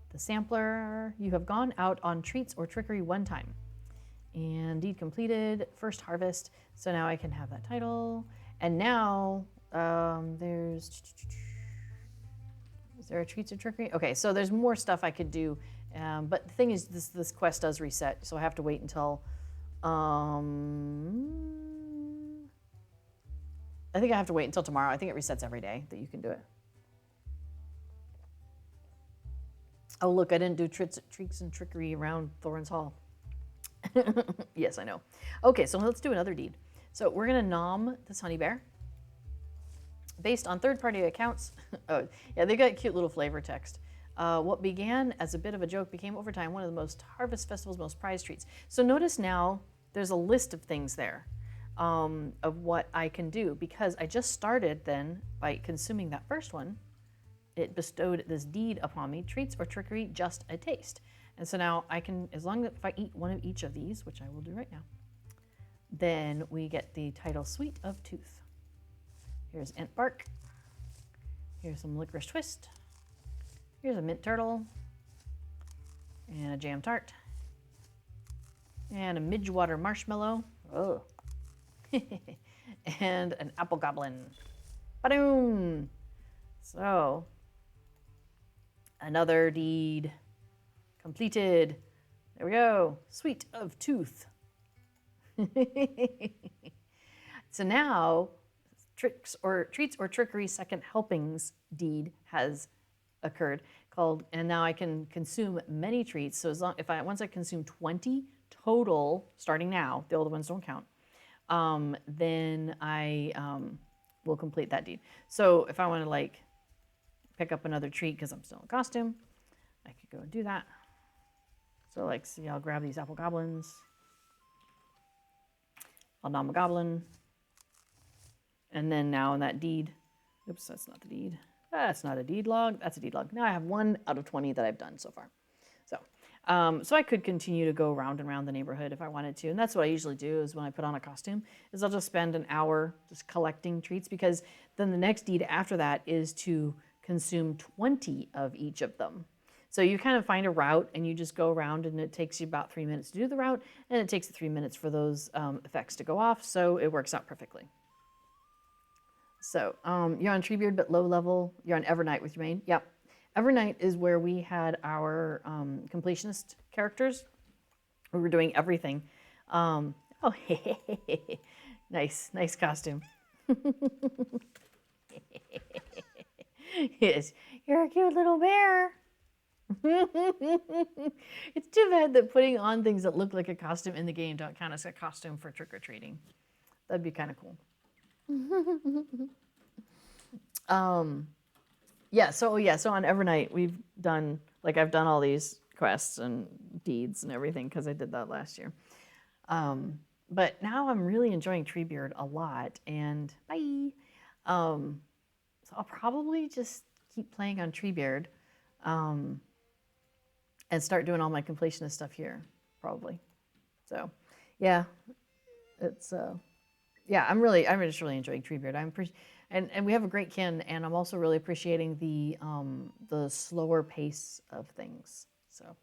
The sampler, you have gone out on treats or trickery 1 time. And deed completed, first harvest. So now I can have that title. And now is there a treats or trickery? Okay, so there's more stuff I could do. But the thing is, this quest does reset. So I have to wait until, I think I have to wait until tomorrow. I think it resets every day that you can do it. Oh, look, I didn't do treats and trickery around Thorin's Hall. Yes, I know. Okay, so let's do another deed. So we're going to nom this honey bear. Based on third-party accounts, oh yeah, they got cute little flavor text. What began as a bit of a joke became over time one of the most Harvest Festival's most prized treats. So notice now there's a list of things there of what I can do, because I just started then by consuming that first one. It bestowed this deed upon me: treats or trickery, just a taste. And so now I can, as long as if I eat one of each of these, which I will do right now, then we get the title Sweet of Tooth. Here's ant bark. Here's some licorice twist. Here's a mint turtle. And a jam tart. And a midgewater marshmallow. Oh. And an apple goblin. Ba-doom! So, another deed completed. There we go. Sweet of Tooth. So now, treats or trickery second helpings deed has occurred, and now I can consume many treats. So once I consume 20 total, starting now, the older ones don't count, then I will complete that deed. So if I want to like pick up another treat because I'm still in costume, I could go and do that. So like, see, I'll grab these apple goblins. I'll nom a goblin. And then now in that deed, oops, that's not the deed. That's not a deed log, that's a deed log. Now I have 1 out of 20 that I've done so far. So I could continue to go round and round the neighborhood if I wanted to. And that's what I usually do is when I put on a costume, is I'll just spend an hour just collecting treats, because then the next deed after that is to consume 20 of each of them. So you kind of find a route and you just go around, and it takes you about 3 minutes to do the route, and it takes 3 minutes for those effects to go off. So it works out perfectly. So you're on Treebeard, but low level. You're on Evernight with your main. Yep. Evernight is where we had our completionist characters. We were doing everything. Oh, nice costume. Yes, you're a cute little bear. It's too bad that putting on things that look like a costume in the game don't count as a costume for trick-or-treating. That'd be kind of cool. So on Evernight we've done, like, I've done all these quests and deeds and everything because I did that last year. But now I'm really enjoying Treebeard a lot, and bye. So I'll probably just keep playing on Treebeard, and start doing all my completionist stuff here, probably. So, yeah, it's I'm just really enjoying Treebeard. And we have a great kin, and I'm also really appreciating the slower pace of things. So,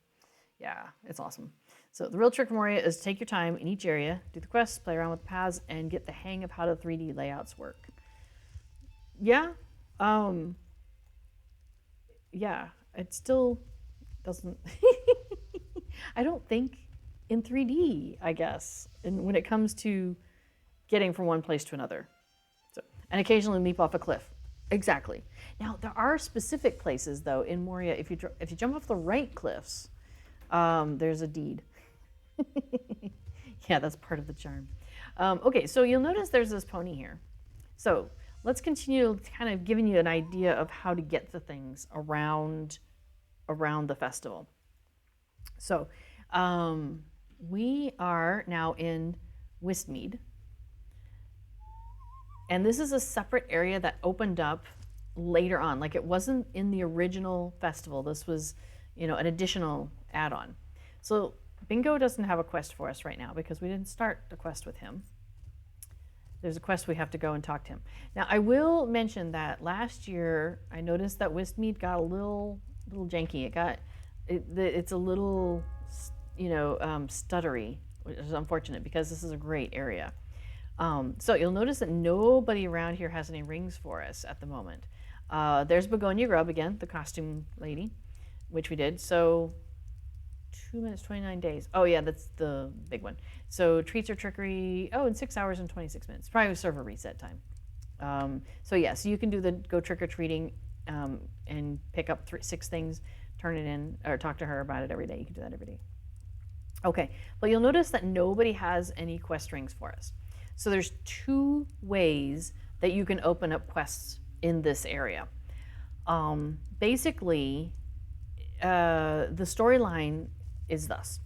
yeah, it's awesome. So the real trick from Moria is take your time in each area, do the quests, play around with the paths, and get the hang of how the 3D layouts work. Yeah, it still doesn't. I don't think in 3D, I guess, and when it comes to getting from one place to another. So, and occasionally leap off a cliff. Exactly. Now, there are specific places, though, in Moria. If you jump off the right cliffs, there's a deed. Yeah, that's part of the charm. Okay, so you'll notice there's this pony here. So let's continue kind of giving you an idea of how to get the things around the festival. So we are now in Wistmead. And this is a separate area that opened up later on. Like, it wasn't in the original festival. This was, an additional add-on. So Bingo doesn't have a quest for us right now because we didn't start the quest with him. There's a quest we have to go and talk to him. Now, I will mention that last year I noticed that Wistmead got a little janky. It's a little, stuttery, which is unfortunate because this is a great area. So you'll notice that nobody around here has any rings for us at the moment. There's Begonia Grub again, the costume lady, which we did. So 2 minutes, 29 days. Oh yeah, that's the big one. So treats or trickery, in 6 hours and 26 minutes. Probably a server reset time. So you can do the go trick-or-treating and pick up 6 things, turn it in, or talk to her about it every day. You can do that every day. Okay, but you'll notice that nobody has any quest rings for us. So there's 2 ways that you can open up quests in this area. Basically, the storyline is thus.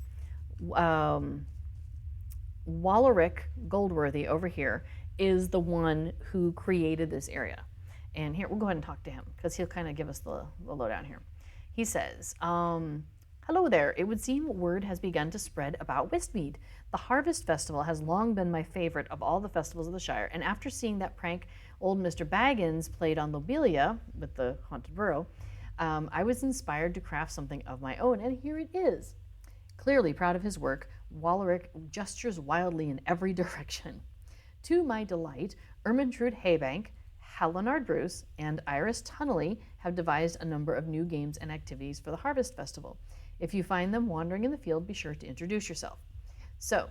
Wallerick Goldworthy over here is the one who created this area. And here, we'll go ahead and talk to him because he'll kind of give us the lowdown here. He says, hello there. It would seem word has begun to spread about Wistmead. The Harvest Festival has long been my favorite of all the festivals of the Shire, and after seeing that prank old Mr. Baggins played on Lobelia with the Haunted Burrow, I was inspired to craft something of my own, and here it is. Clearly proud of his work, Wallerick gestures wildly in every direction. To my delight, Ermintrude Haybank, Hallinard Bruce, and Iris Tunnelly have devised a number of new games and activities for the Harvest Festival. If you find them wandering in the field, be sure to introduce yourself. So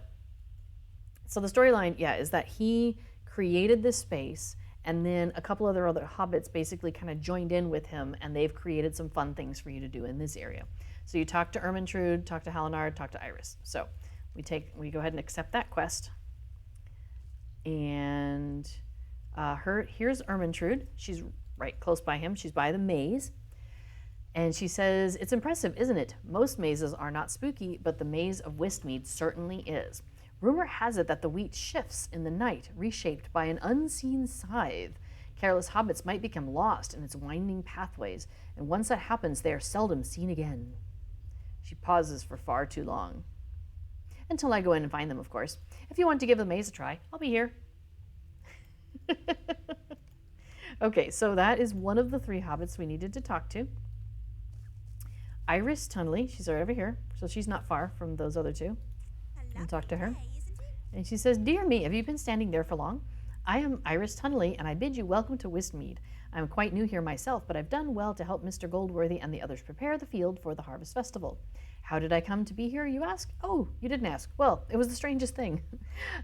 the storyline, is that he created this space, and then a couple other hobbits basically kind of joined in with him, and they've created some fun things for you to do in this area. So you talk to Ermintrude, talk to Hallinard, talk to Iris. So we go ahead and accept that quest. And here's Ermintrude. She's right close by him. She's by the maze. And she says, it's impressive, isn't it? Most mazes are not spooky, but the maze of Wistmead certainly is. Rumor has it that the wheat shifts in the night, reshaped by an unseen scythe. Careless hobbits might become lost in its winding pathways, and once that happens, they are seldom seen again. She pauses for far too long. Until I go in and find them, of course. If you want to give the maze a try, I'll be here. Okay, so that is one of the 3 hobbits we needed to talk to. Iris Tunnelly, she's right over here, so she's not far from those other 2. And talk to her. And she says, Dear me, have you been standing there for long? I am Iris Tunnelly, and I bid you welcome to Wistmead. I am quite new here myself, but I've done well to help Mr. Goldworthy and the others prepare the field for the Harvest Festival. How did I come to be here, you ask? Oh, you didn't ask. Well, it was the strangest thing.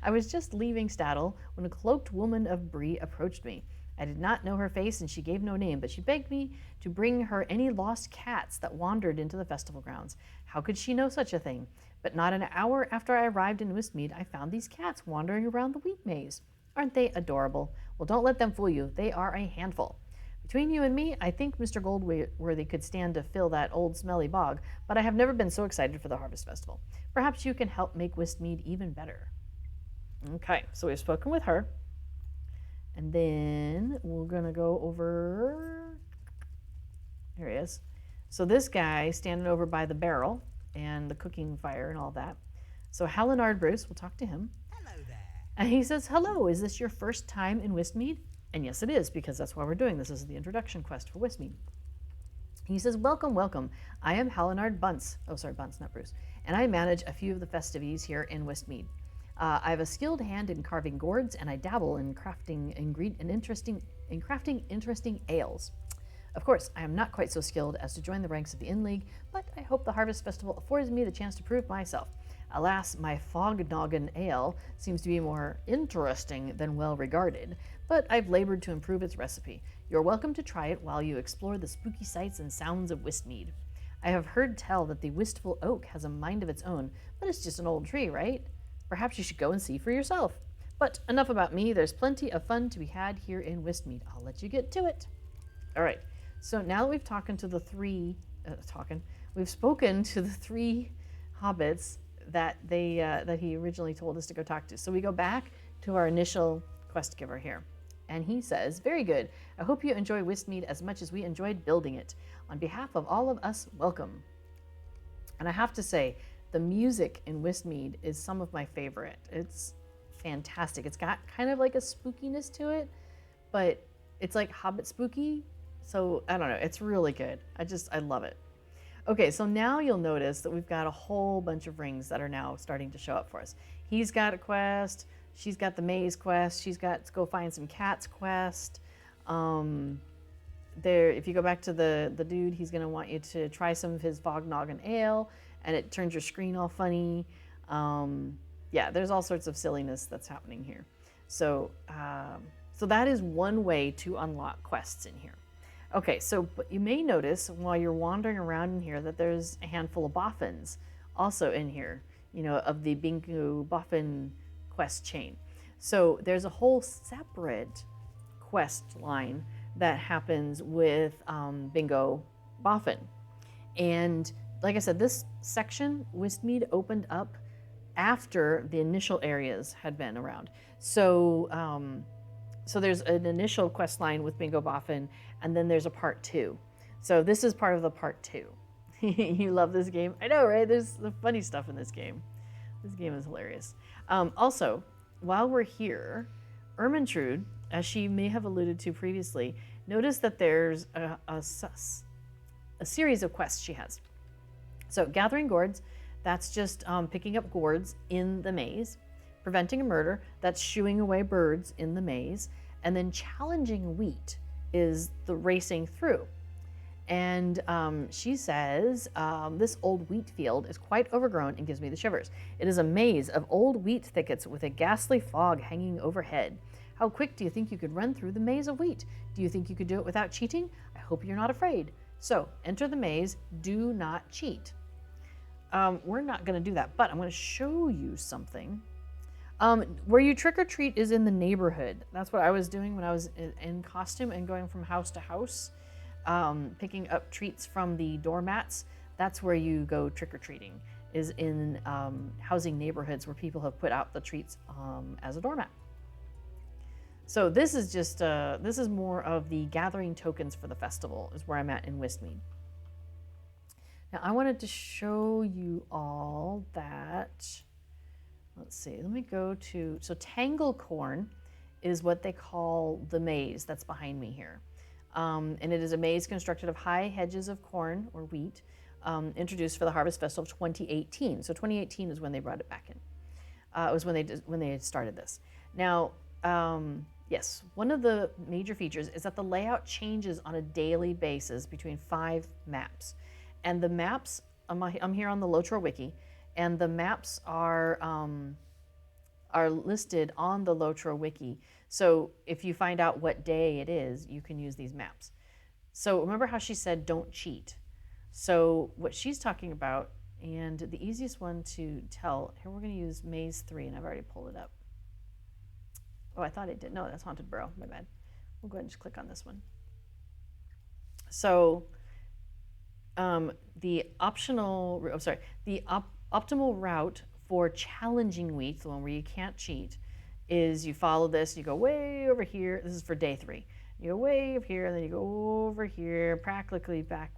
I was just leaving Staddle when a cloaked woman of Bree approached me. I did not know her face, and she gave no name, but she begged me to bring her any lost cats that wandered into the festival grounds. How could she know such a thing? But not an hour after I arrived in Wistmead, I found these cats wandering around the wheat maze. Aren't they adorable? Well, don't let them fool you. They are a handful. Between you and me, I think Mr. Goldworthy could stand to fill that old smelly bog, but I have never been so excited for the Harvest Festival. Perhaps you can help make Wistmead even better. Okay, so we've spoken with her. And then we're going to go over, there he is. So this guy standing over by the barrel and the cooking fire and all that. So Hallinard Bruce, we'll talk to him. Hello there. And he says, hello, is this your first time in Wistmead? And yes, it is, because that's why we're doing this. This is the introduction quest for Wistmead. He says, welcome, welcome. I am Hallinard Bunce. Oh, sorry, Bunce, not Bruce. And I manage a few of the festivities here in Wistmead. I have a skilled hand in carving gourds, and I dabble in crafting interesting ales. Of course, I am not quite so skilled as to join the ranks of the Inn League, but I hope the Harvest Festival affords me the chance to prove myself. Alas, my Fognoggin ale seems to be more interesting than well regarded, but I've labored to improve its recipe. You're welcome to try it while you explore the spooky sights and sounds of Wistmead. I have heard tell that the Wistful Oak has a mind of its own, but it's just an old tree, right? Perhaps you should go and see for yourself. But enough about me. There's plenty of fun to be had here in Wistmead. I'll let you get to it. All right. So now that we've spoken to the 3 hobbits that that he originally told us to go talk to. So we go back to our initial quest giver here. And he says, very good. I hope you enjoy Wistmead as much as we enjoyed building it. On behalf of all of us, welcome. And I have to say, the music in Wistmead is some of my favorite. It's fantastic. It's got kind of like a spookiness to it, but it's like Hobbit spooky. So I don't know. It's really good. I love it. Okay, so now you'll notice that we've got a whole bunch of rings that are now starting to show up for us. He's got a quest. She's got the maze quest. She's got to go find some cats quest. If you go back to the dude, he's going to want you to try some of his Fognoggin ale, and it turns your screen all funny. Yeah, there's all sorts of silliness that's happening here. So that is one way to unlock quests in here. Okay, so but you may notice while you're wandering around in here that there's a handful of boffins also in here, of the Bingo Boffin quest chain. So there's a whole separate quest line that happens with Bingo Boffin. And like I said, this section, Wistmead, opened up after the initial areas had been around. So, so there's an initial quest line with Bingo Boffin, and then there's a part 2. So this is part of the part 2. You love this game? I know, right? There's the funny stuff in this game. This game is hilarious. Also, while we're here, Ermintrude, as she may have alluded to previously, notice that there's a series of quests she has. So gathering gourds, that's just picking up gourds in the maze. Preventing a murder, that's shooing away birds in the maze. And then challenging wheat is the racing through. And she says, this old wheat field is quite overgrown and gives me the shivers. It is a maze of old wheat thickets with a ghastly fog hanging overhead. How quick do you think you could run through the maze of wheat? Do you think you could do it without cheating? I hope you're not afraid. So, enter the maze, do not cheat. We're not going to do that, but I'm going to show you something. Where you trick or treat is in the neighborhood. That's what I was doing when I was in costume and going from house to house, picking up treats from the doormats. That's where you go trick or treating, is in housing neighborhoods where people have put out the treats as a doormat. So this is just, this is more of the gathering tokens for the festival is where I'm at in Wistmead. Now I wanted to show you all that, let's see, let me go to, so Tanglecorn is what they call the maze that's behind me here. And it is a maze constructed of high hedges of corn or wheat, introduced for the Harvest Festival of 2018. So 2018 is when they brought it back in. It was when they started this. Now, yes, one of the major features is that the layout changes on a daily basis between 5 maps. And the maps, I'm here on the Lotro Wiki, and the maps are listed on the Lotro Wiki. So if you find out what day it is, you can use these maps. So remember how she said don't cheat. So what she's talking about, and the easiest one to tell, here we're going to use Maze 3, and I've already pulled it up. Oh, I thought it did. No, that's Haunted Burrow. My bad. We'll go ahead and just click on this one. So the optional, the optimal route for challenging wheat, the one where you can't cheat, is you follow this, you go way over here. This is for day 3. You go way over here, and then you go over here, practically back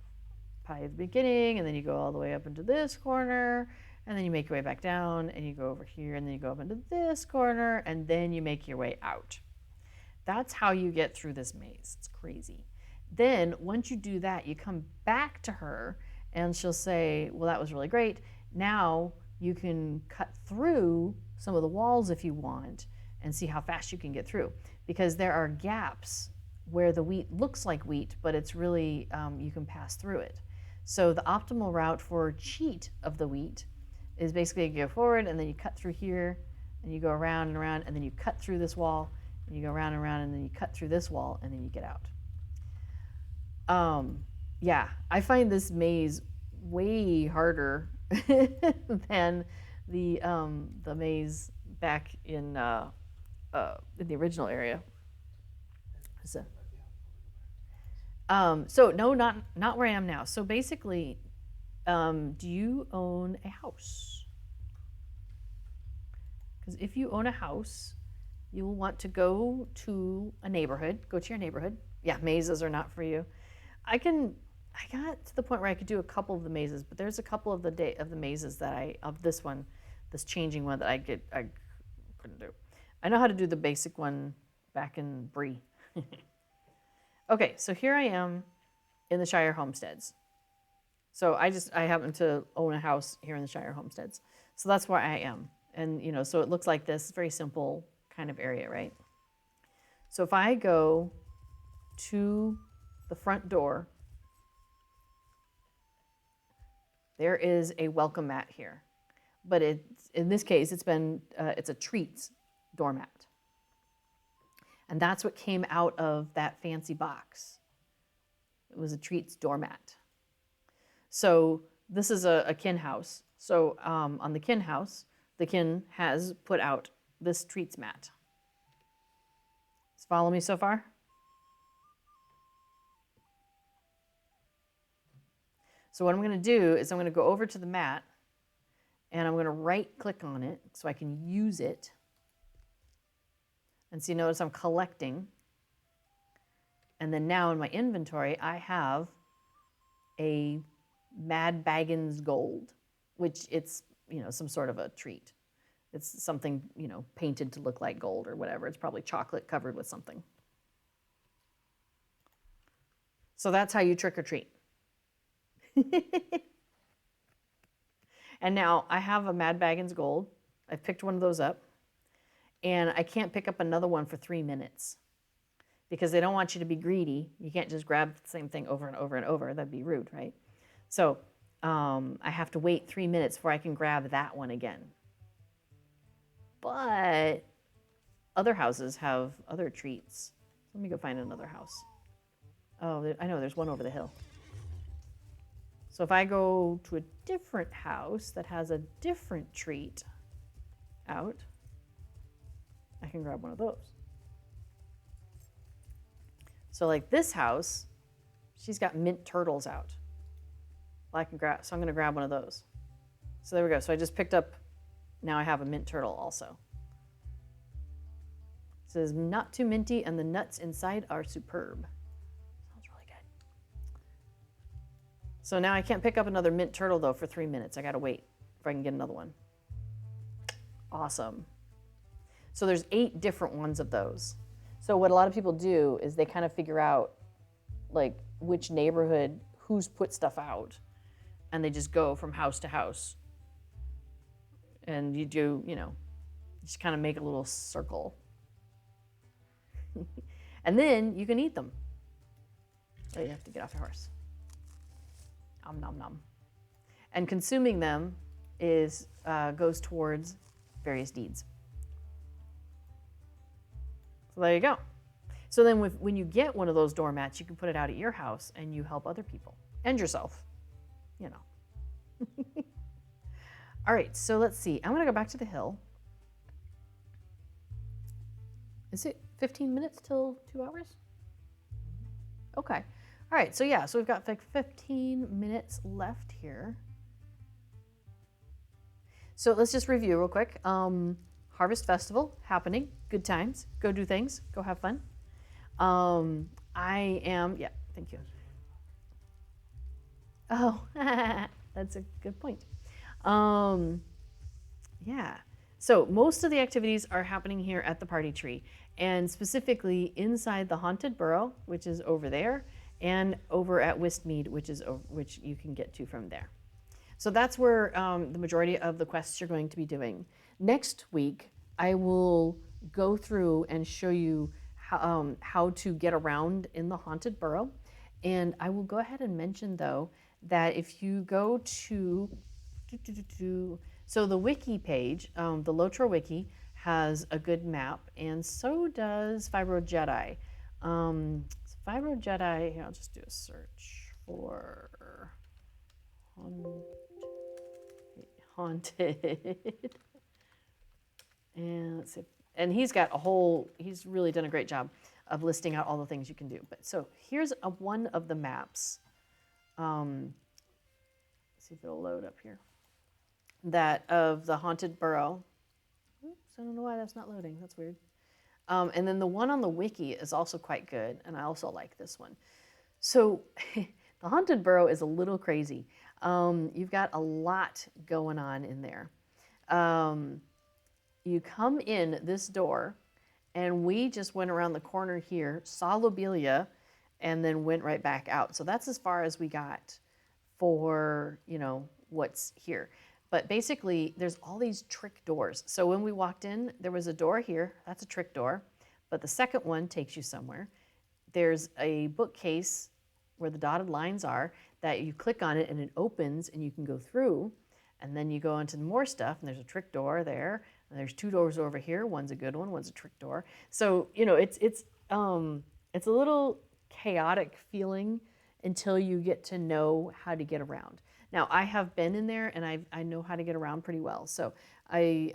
by the beginning, and then you go all the way up into this corner, and then you make your way back down, and you go over here, and then you go up into this corner, and then you make your way out. That's how you get through this maze. It's crazy. Then once you do that, you come back to her, and she'll say, well, that was really great. Now you can cut through some of the walls if you want and see how fast you can get through, because there are gaps where the wheat looks like wheat, but it's really, you can pass through it. So the optimal route for cheat of the wheat is basically you go forward, and then you cut through here, and you go around and around, and then you cut through this wall, and you go around and around, and then you cut through this wall, and then you get out. Yeah, I find this maze way harder than the maze back in the original area. So no, not where I am now. So basically, do you own a house? Because if you own a house, you will want to go to a neighborhood. Go to your neighborhood. Yeah, mazes are not for you. I got to the point where I could do a couple of the mazes, but there's a couple of the mazes that this one, this changing one that I couldn't do. I know how to do the basic one back in Bree. Okay, so here I am in the Shire Homesteads. So I happen to own a house here in the Shire Homesteads. So that's where I am. And so it looks like this very simple kind of area, right? So if I go to the front door, there is a welcome mat here. But in this case, it's a treats doormat. And that's what came out of that fancy box. It was a treats doormat. So this is a kin house. So on the kin house, the kin has put out this treats mat. Follow me so far? So what I'm going to do is I'm going to go over to the mat and I'm going to right click on it so I can use it. And so you notice I'm collecting. And then now in my inventory, I have a Mad Baggins gold, which it's, some sort of a treat. It's something, painted to look like gold or whatever. It's probably chocolate covered with something. So that's how you trick or treat. And now I have a Mad Baggins gold. I've picked one of those up. And I can't pick up another one for 3 minutes because they don't want you to be greedy. You can't just grab the same thing over and over and over. That'd be rude, right? So I have to wait 3 minutes before I can grab that one again. But other houses have other treats. Let me go find another house. Oh, I know, there's one over the hill. So if I go to a different house that has a different treat out, I can grab one of those. So like this house, she's got mint turtles out. Well, so I'm going to grab one of those. So there we go. So I just picked up, now I have a mint turtle also. It says not too minty and the nuts inside are superb. Sounds really good. So now I can't pick up another mint turtle though for 3 minutes. I got to wait if I can get another one. Awesome. So there's 8 different ones of those. So what a lot of people do is they kind of figure out like which neighborhood, who's put stuff out, and they just go from house to house. And you do, just kind of make a little circle. And then you can eat them. Oh, you have to get off your horse. Nom nom nom. And consuming them goes towards various deeds. So there you go. So then when you get one of those doormats, you can put it out at your house and you help other people and yourself, All right, so let's see. I'm going to go back to the hill. Is it 15 minutes till 2 hours? Okay. All right, so yeah, so we've got like 15 minutes left here. So let's just review real quick. Harvest Festival happening, good times, go do things, go have fun. Yeah, thank you. Oh, that's a good point. Yeah, so most of the activities are happening here at the party tree, and specifically inside the Haunted Burrow, which is over there, and over at Wistmead, which you can get to from there. So that's where the majority of the quests you're going to be doing. Next week, I will go through and show you how to get around in the Haunted Burrow. And I will go ahead and mention, though, that if you go to, so the wiki page, the Lotro Wiki, has a good map, and so does Fibro Jedi. Fibro Jedi, here, I'll just do a search for Haunted. And let's see. And he's really done a great job of listing out all the things you can do. But so here's one of the maps. Let's see if it'll load up here. That of the Haunted Burrow. Oops, I don't know why that's not loading. That's weird. And then the one on the wiki is also quite good, and I also like this one. So the Haunted Burrow is a little crazy. You've got a lot going on in there. You come in this door, and we just went around the corner here, saw Lobelia, and then went right back out. So that's as far as we got for, what's here. But basically, there's all these trick doors. So when we walked in, there was a door here. That's a trick door. But the second one takes you somewhere. There's a bookcase where the dotted lines are that you click on it, and it opens, and you can go through. And then you go into more stuff, and there's a trick door there. And there's 2 doors over here. One's a good one, one's a trick door. So, it's a little chaotic feeling until you get to know how to get around. Now, I have been in there, and I know how to get around pretty well. So I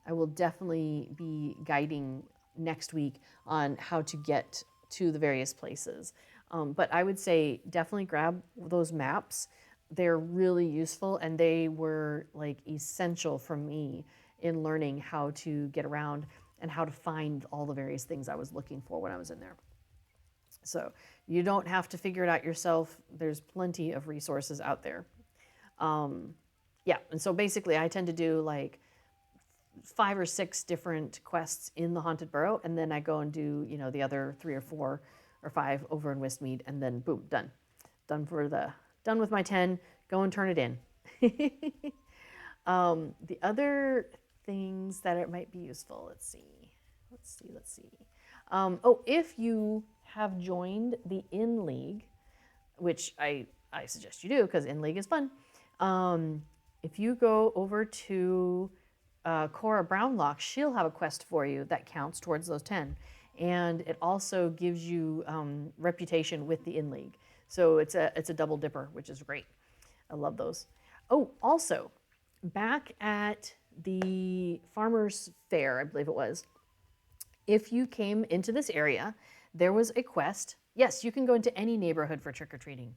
will definitely be guiding next week on how to get to the various places. But I would say definitely grab those maps. they're really useful, and they were like essential for me in learning how to get around and how to find all the various things I was looking for when I was in there. So you don't have to figure it out yourself. There's plenty of resources out there. Yeah, and so basically I tend to do like 5 or 6 different quests in the Haunted Burrow, and then I go and do, you know, the other 3 or 4 or 5 over in Wistmead, and then boom, done. Done with my 10, go and turn it in. The other things that it might be useful, let's see. Oh, if you have joined the In League, which I suggest you do because In League is fun. If you go over to Cora Brownlock, she'll have a quest for you that counts towards those 10. And it also gives you reputation with the In League. So it's a double dipper, which is great. I love those. Oh, also, back at the Farmers Fair, I believe it was, if you came into this area, there was a quest. Yes, you can go into any neighborhood for trick-or-treating.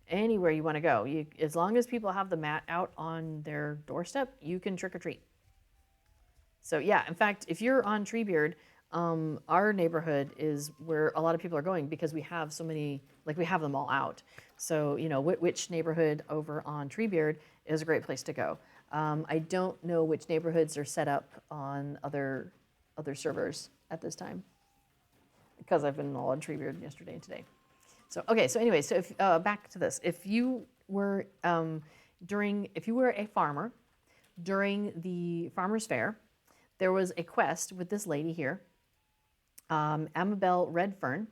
Anywhere you want to go. As long as people have the mat out on their doorstep, you can trick-or-treat. So yeah, in fact, if you're on Treebeard, our neighborhood is where a lot of people are going because we have so many, like we have them all out. So, you know, which neighborhood over on Treebeard is a great place to go. I don't know which neighborhoods are set up on other servers at this time because I've been all on Treebeard yesterday and today. So, okay, so anyway, so if, back to this. If you were a farmer during the Farmers Fair, there was a quest with this lady here, Amabel Redfern,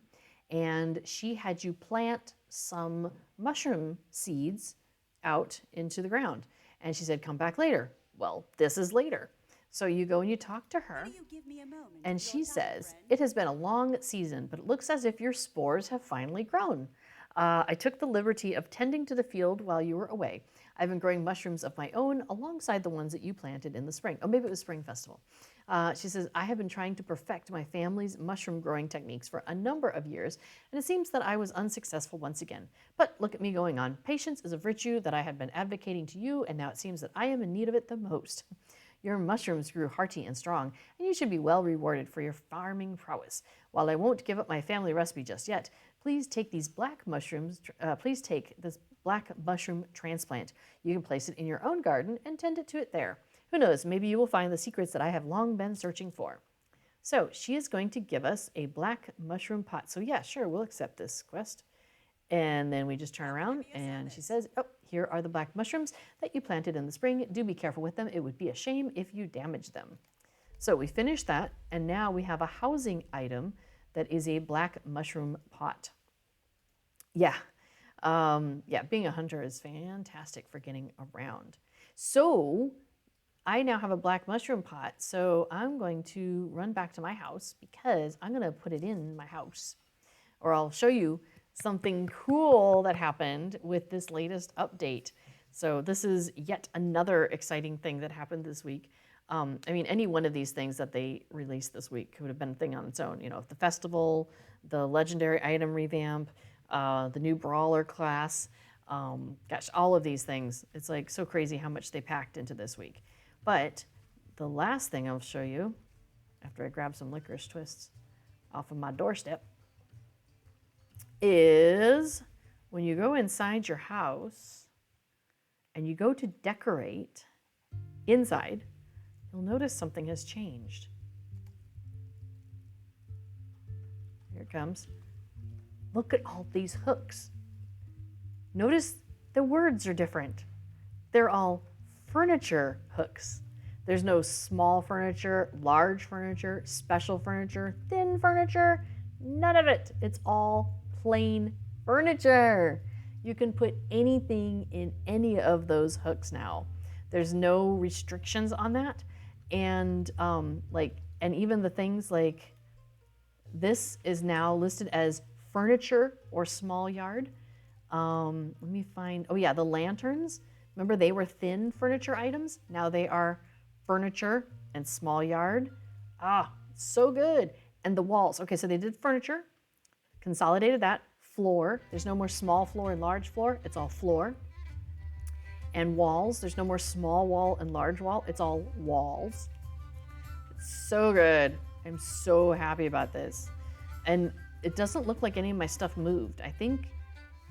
and she had you plant some mushroom seeds out into the ground. And she said, come back later. Well, this is later. So you go and you talk to her, and she says, it has been a long season, but it looks as if your spores have finally grown. I took the liberty of tending to the field while you were away. I've been growing mushrooms of my own alongside the ones that you planted in the spring. Oh, maybe it was Spring Festival. She says, I have been trying to perfect my family's mushroom growing techniques for a number of years, and it seems that I was unsuccessful once again. But look at me going on. Patience is a virtue that I had been advocating to you, and now it seems that I am in need of it the most. Your mushrooms grew hearty and strong, and you should be well rewarded for your farming prowess. While I won't give up my family recipe just yet, please take this black mushroom transplant. You can place it in your own garden and tend it to it there. Who knows, maybe you will find the secrets that I have long been searching for. So she is going to give us a black mushroom pot. So yeah, sure, we'll accept this quest. And then we just turn around and she says, oh, here are the black mushrooms that you planted in the spring. Do be careful with them. It would be a shame if you damage them. So we finished that, and now we have a housing item that is a black mushroom pot. Yeah, being a hunter is fantastic for getting around. So I now have a black mushroom pot, so I'm going to run back to my house because I'm going to put it in my house. Or I'll show you something cool that happened with this latest update. So this is yet another exciting thing that happened this week. I mean, any one of these things that they released this week could have been a thing on its own. You know, the festival, the legendary item revamp, the new Brawler Class. Gosh, all of these things. It's like so crazy how much they packed into this week. But the last thing I'll show you, after I grab some licorice twists off of my doorstep, is when you go inside your house and you go to decorate inside, you'll notice something has changed. Here it comes. Look at all these hooks. Notice the words are different. They're all furniture hooks. There's no small furniture, large furniture, special furniture, thin furniture, none of it. It's all plain furniture. You can put anything in any of those hooks now. There's no restrictions on that. And and even the things like this is now listed as furniture or small yard. Let me find, oh yeah, the lanterns. Remember they were thin furniture items? Now they are furniture and small yard. Ah, so good. And the walls. Okay, so they did furniture, consolidated that. Floor. There's no more small floor and large floor. It's all floor. And walls, there's no more small wall and large wall. It's all walls. It's so good. I'm so happy about this. And it doesn't look like any of my stuff moved. I think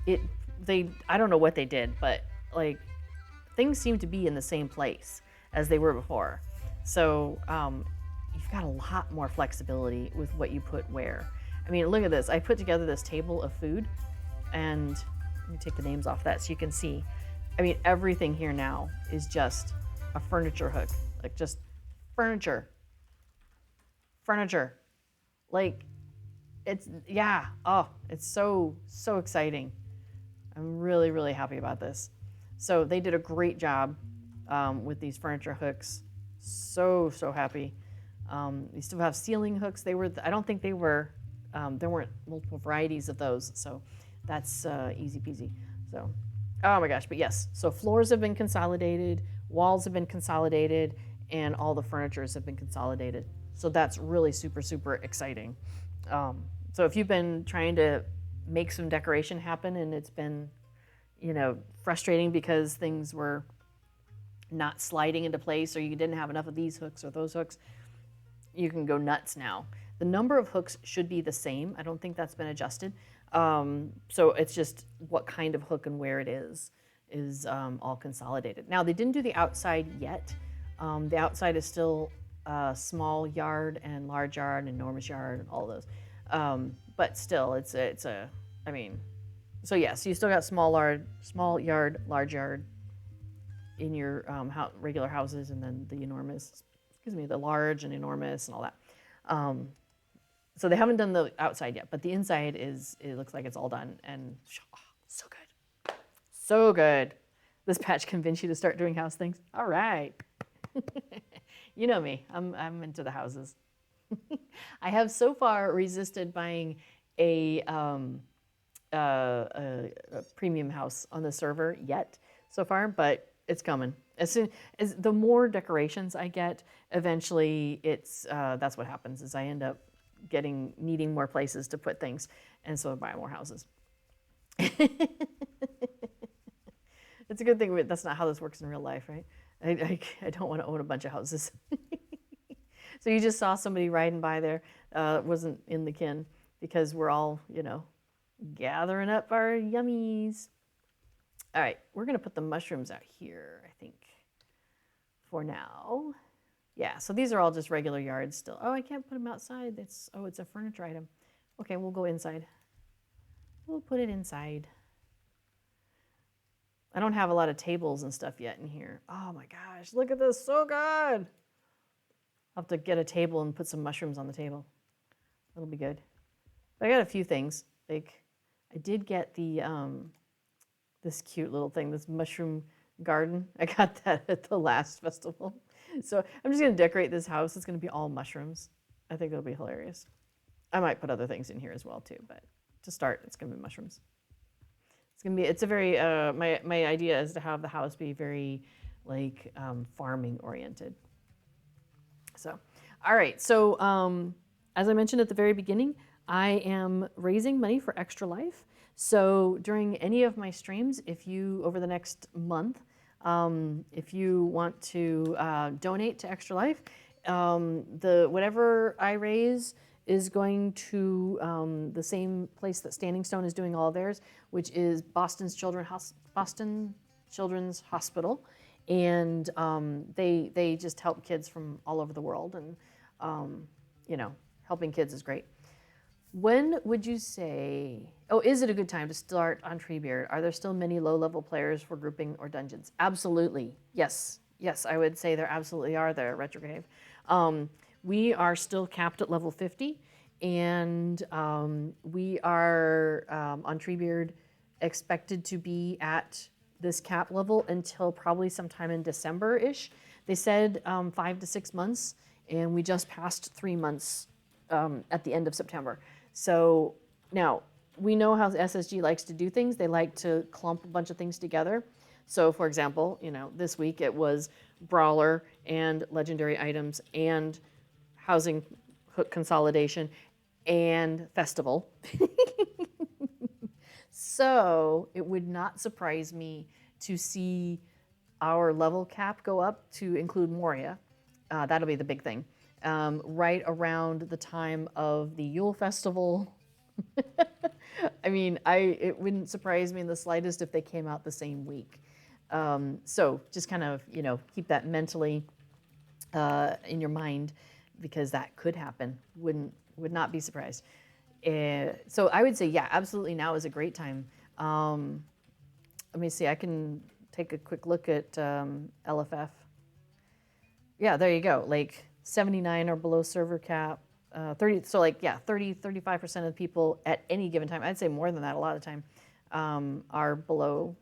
I don't know what they did, but like things seem to be in the same place as they were before. So you've got a lot more flexibility with what you put where. I mean, look at this. I put together this table of food, and let me take the names off that so you can see. I mean, everything here now is just a furniture hook, like just furniture. Like it's, yeah, oh, it's so exciting. I'm really, really happy about this. So they did a great job with these furniture hooks. So happy. We still have ceiling hooks. I don't think they were, there weren't multiple varieties of those. So that's easy peasy. So, oh my gosh, but yes. So floors have been consolidated, walls have been consolidated, and all the furnitures have been consolidated. So that's really super exciting. So if you've been trying to make some decoration happen and it's been, frustrating because things were not sliding into place or you didn't have enough of these hooks or those hooks, you can go nuts now. The number of hooks should be the same. I don't think that's been adjusted. So it's just what kind of hook and where it is all consolidated. Now, they didn't do the outside yet. The outside is still small yard and large yard, enormous yard, and all those. But still, so yes, you still got small yard, large yard in your regular houses, and then the large and enormous and all that. So they haven't done the outside yet, but the inside it looks like it's all done, and so good. So good. This patch convinced you to start doing house things? All right. You know me, I'm into the houses. I have so far resisted buying a premium house on the server yet so far, but it's coming. As soon as the more decorations I get, eventually that's what happens is I end up needing more places to put things, and so I buy more houses. It's a good thing that's not how this works in real life, right? I don't want to own a bunch of houses. So you just saw somebody riding by there, wasn't in the kin, because we're all, gathering up our yummies. All right, we're going to put the mushrooms out here, I think, for now. Yeah, so these are all just regular yards still. Oh, I can't put them outside. It's a furniture item. Okay, we'll go inside. We'll put it inside. I don't have a lot of tables and stuff yet in here. Oh my gosh, look at this, so good. I'll have to get a table and put some mushrooms on the table. That'll be good. But I got a few things. Like, I did get the this cute little thing, this mushroom garden. I got that at the last festival. So I'm just gonna decorate this house. It's gonna be all mushrooms. I think it'll be hilarious. I might put other things in here as well too, but to start, it's gonna be mushrooms. It's a very, my idea is to have the house be very like farming oriented. So, all right. So as I mentioned at the very beginning, I am raising money for Extra Life. So during any of my streams, over the next month, if you want to donate to Extra Life, whatever I raise is going to the same place that Standing Stone is doing all theirs, which is Boston Children's Hospital. And they just help kids from all over the world, and helping kids is great. When would you say, is it a good time to start on Treebeard? Are there still many low-level players for grouping or dungeons? Absolutely, yes, I would say there absolutely are there, Retrograve. We are still capped at level 50, and we are on Treebeard expected to be at this cap level until probably sometime in December-ish. They said 5 to 6 months, and we just passed 3 months at the end of September. So now, we know how SSG likes to do things. They like to clump a bunch of things together. So for example, this week it was Brawler and Legendary items and Housing Hook Consolidation and Festival. So it would not surprise me to see our level cap go up to include Moria. That'll be the big thing. Right around the time of the Yule Festival. I mean, it wouldn't surprise me in the slightest if they came out the same week. So just kind of, keep that mentally in your mind, because that could happen. Would not be surprised. So I would say, yeah, absolutely now is a great time. Let me see, I can take a quick look at LFF. Yeah, there you go. Like 79 or below server cap. 30, so like, yeah, 35% of the people at any given time, I'd say more than that a lot of the time, are below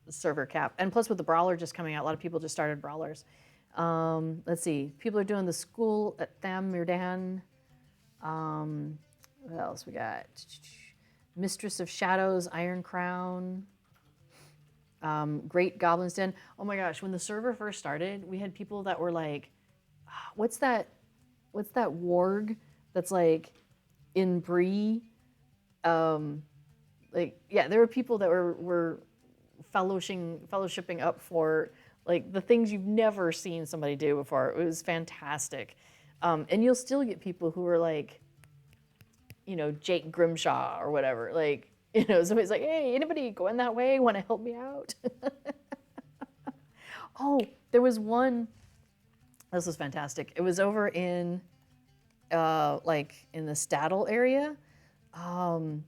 server cap. And plus with the Brawler just coming out, a lot of people just started Brawlers. Let's see, people are doing the school at Tham Mirdan. What else we got? Mistress of Shadows, Iron Crown. Great Goblin's Den. Oh my gosh, when the server first started, we had people that were like, what's that warg that's like in Bree? Like, yeah, there were people that were fellowshipping up for like the things you've never seen somebody do before. It was fantastic. And you'll still get people who are like, Jake Grimshaw or whatever. Like, somebody's like, hey, anybody going that way? Want to help me out? Oh, there was one. This was fantastic. It was over in, like in the Staddle area.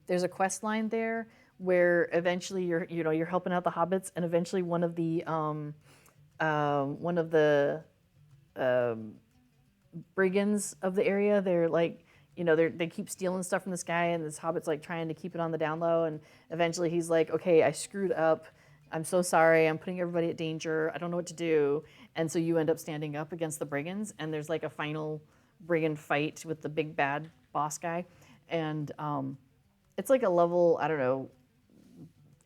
There's a quest line there where eventually you're helping out the hobbits, and eventually one of the brigands of the area, they're like, they keep stealing stuff from this guy, and this hobbit's like trying to keep it on the down low, and eventually he's like, okay, I screwed up. I'm so sorry. I'm putting everybody at danger. I don't know what to do. And so you end up standing up against the brigands, and there's like a final brigand fight with the big bad boss guy. And it's like a level, I don't know,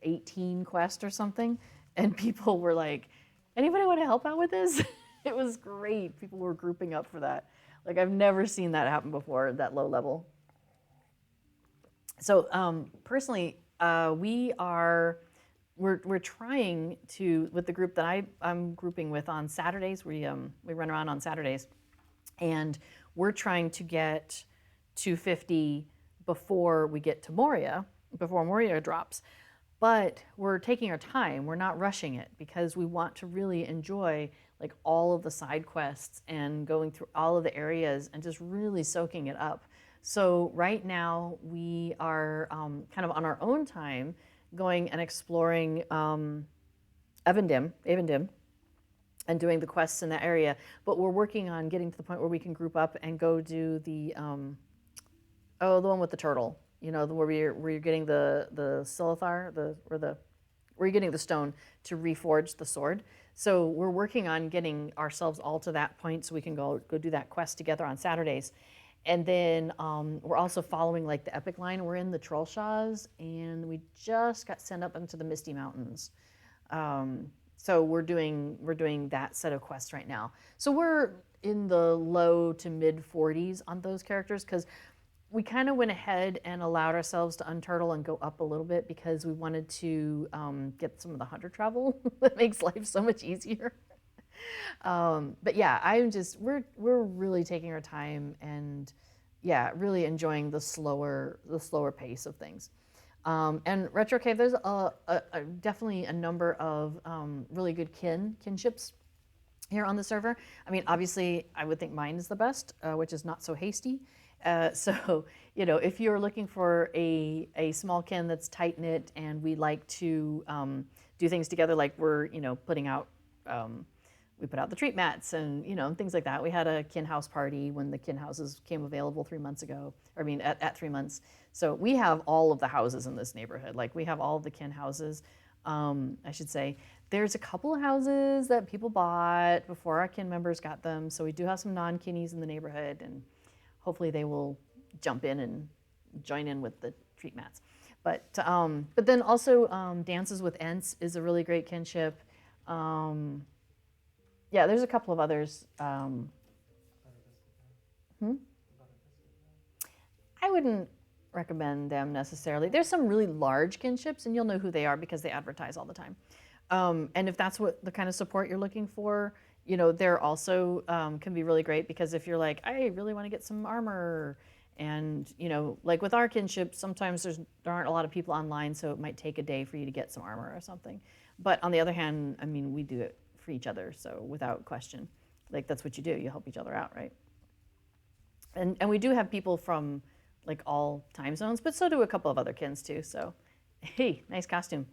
18 quest or something. And people were like, anybody want to help out with this? It was great. People were grouping up for that. Like, I've never seen that happen before, that low level. So personally, we're trying to, with the group that I'm grouping with on Saturdays, we run around on Saturdays, and we're trying to get 250 before we get to Moria, before Moria drops. But we're taking our time. We're not rushing it, because we want to really enjoy like all of the side quests and going through all of the areas and just really soaking it up. So right now we are kind of on our own time going and exploring Evendim, and doing the quests in that area. But we're working on getting to the point where we can group up and go do the the one with the turtle. Where you're getting the Silithar, where you're getting the stone to reforge the sword. So we're working on getting ourselves all to that point so we can go do that quest together on Saturdays. And then we're also following like the epic line. We're in the Trollshaws, and we just got sent up into the Misty Mountains. So we're doing that set of quests right now. So we're in the low to mid 40s on those characters, because we kind of went ahead and allowed ourselves to unturtle and go up a little bit, because we wanted to get some of the hunter travel that makes life so much easier. But yeah, we're really taking our time, and yeah, really enjoying the slower pace of things. And Retro Cave, there's definitely a number of really good kinships here on the server. I mean, obviously, I would think mine is the best, which is Not So Hasty. So, if you're looking for a small kin that's tight-knit, and we like to do things together, like we're, putting out, we put out the treat mats and, things like that. We had a kin house party when the kin houses came available 3 months ago. At 3 months. So we have all of the houses in this neighborhood. Like, we have all of the kin houses, I should say. There's a couple of houses that people bought before our kin members got them. So we do have some non-kinnies in the neighborhood, and hopefully they will jump in and join in with the treat mats. But then also Dances with Ents is a really great kinship. Yeah, there's a couple of others. I wouldn't recommend them necessarily. There's some really large kinships, and you'll know who they are because they advertise all the time. And if that's what the kind of support you're looking for, you know, they're also can be really great, because if you're like, I really want to get some armor, and you know, like with our kinship, sometimes there aren't a lot of people online, so it might take a day for you to get some armor or something. But on the other hand, I mean, we do it for each other, so without question, like that's what you do. You help each other out, right? And we do have people from like all time zones, but so do a couple of other kins too. So, hey, nice costume.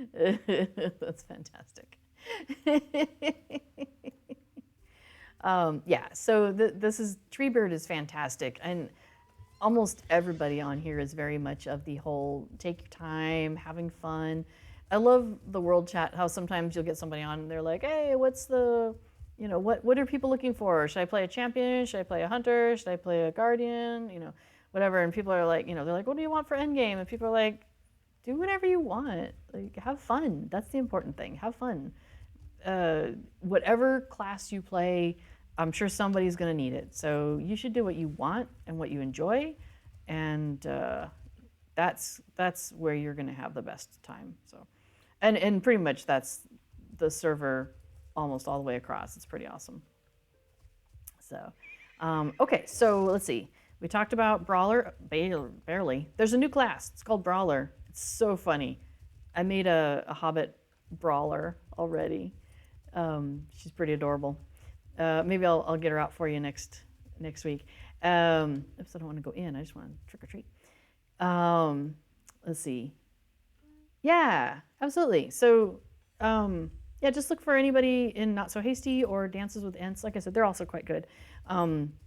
That's fantastic. Yeah, so this is Treebird is fantastic, and almost everybody on here is very much of the whole take your time, having fun. I love the world chat, how sometimes you'll get somebody on and they're like, hey, what's the, you know, what are people looking for? Should I play a champion? Should I play a hunter? Should I play a guardian? You know, whatever. And people are like, you know, they're like, what do you want for endgame? And people are like, do whatever you want. Like, have fun. That's the important thing. Have fun. Whatever class you play, I'm sure somebody's going to need it. So you should do what you want and what you enjoy, and that's where you're going to have the best time. So, and pretty much that's the server almost all the way across. It's pretty awesome. So, okay, so let's see. We talked about Brawler, barely. There's a new class. It's called Brawler. It's so funny. I made a Hobbit Brawler already. She's pretty adorable. Maybe I'll get her out for you next week. Oops, I don't want to go in. I just want to trick or treat. Let's see. Yeah, absolutely. So, yeah, just look for anybody in Not So Hasty or Dances with Ents. Like I said, they're also quite good.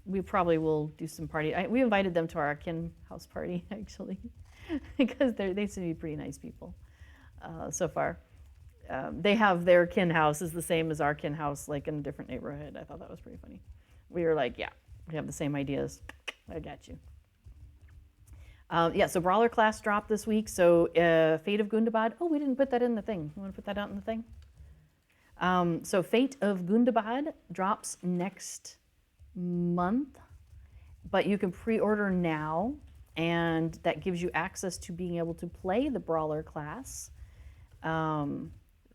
We probably will do some party. We invited them to our kin house party, actually, because they seem to be pretty nice people so far. They have their kin house is the same as our kin house, like in a different neighborhood. I thought that was pretty funny. We were like, yeah, we have the same ideas. I got you. Yeah, so Brawler Class dropped this week. So Fate of Gundabad. Oh, we didn't put that in the thing. You want to put that out in the thing? So Fate of Gundabad drops next month, but you can pre-order now, and that gives you access to being able to play the Brawler Class,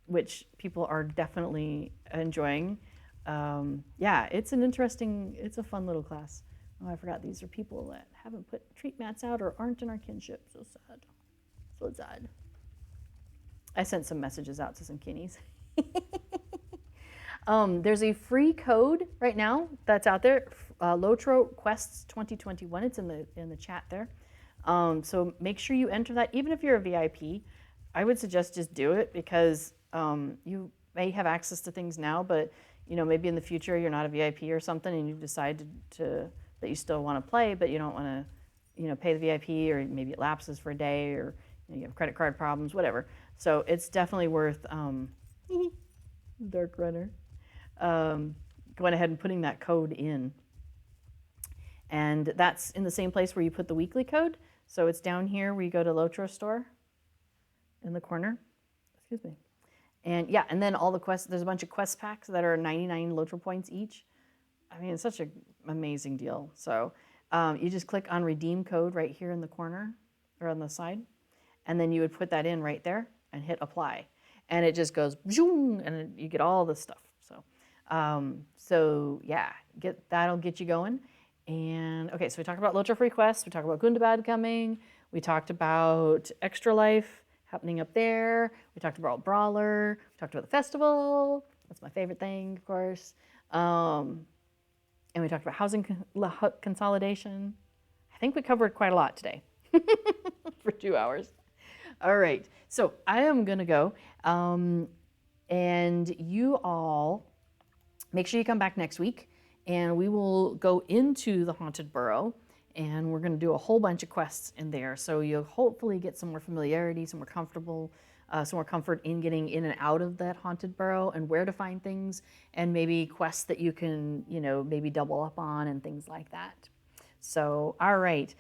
which people are definitely enjoying. Yeah, it's a fun little class. Oh, I forgot these are people that haven't put treat mats out or aren't in our kinship. So sad. So sad. I sent some messages out to some kinnies. There's a free code right now that's out there, Lotro Quests 2021. It's in the chat there. So make sure you enter that. Even if you're a VIP, I would suggest just do it, because you may have access to things now, but you know, maybe in the future you're not a VIP or something, and you decide that you still want to play, but you don't want to, you know, pay the VIP, or maybe it lapses for a day, or you have credit card problems, whatever. So it's definitely worth Dark Runner going ahead and putting that code in. And that's in the same place where you put the weekly code. So it's down here where you go to Lotro Store in the corner. Excuse me. And yeah, and then all the quests, there's a bunch of quest packs that are 99 Lotro points each. I mean, it's such an amazing deal. So you just click on redeem code right here in the corner or on the side, and then you would put that in right there and hit apply. And it just goes, and you get all this stuff. So yeah, that'll get you going. And okay, so we talked about Lotro free quests. We talked about Gundabad coming. We talked about Extra Life happening up there. We talked about Brawler. We talked about the festival. That's my favorite thing, of course. And we talked about housing consolidation. I think we covered quite a lot today for 2 hours. All right, so I am gonna go. And you all, make sure you come back next week, and we will go into the Haunted Burrow, and we're gonna do a whole bunch of quests in there. So you'll hopefully get some more familiarity, some more comfort in getting in and out of that Haunted Burrow, and where to find things, and maybe quests that you can, you know, maybe double up on and things like that. So, all right.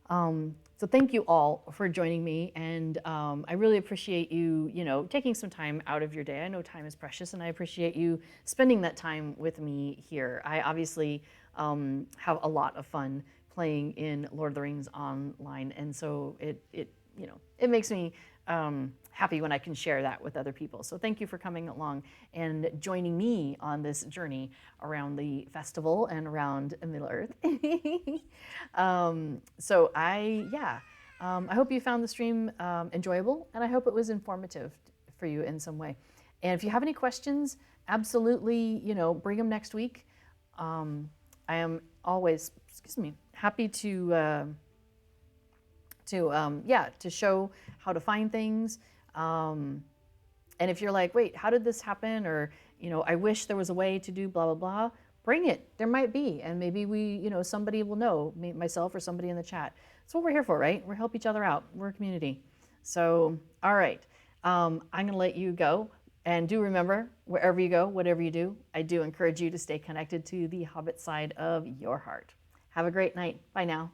So thank you all for joining me, and I really appreciate you, you know, taking some time out of your day. I know time is precious, and I appreciate you spending that time with me here. I obviously have a lot of fun playing in Lord of the Rings online, and so it makes me happy when I can share that with other people. So thank you for coming along and joining me on this journey around the festival and around Middle Earth. I hope you found the stream enjoyable, and I hope it was informative for you in some way. And if you have any questions, absolutely, bring them next week. I am always, happy to show how to find things. And if you're like, wait, how did this happen? Or, I wish there was a way to do blah, blah, blah. Bring it. There might be. And maybe somebody will know, myself or somebody in the chat. That's what we're here for, right? We're help each other out. We're a community. So, all right. I'm going to let you go. And do remember, wherever you go, whatever you do, I do encourage you to stay connected to the Hobbit side of your heart. Have a great night. Bye now.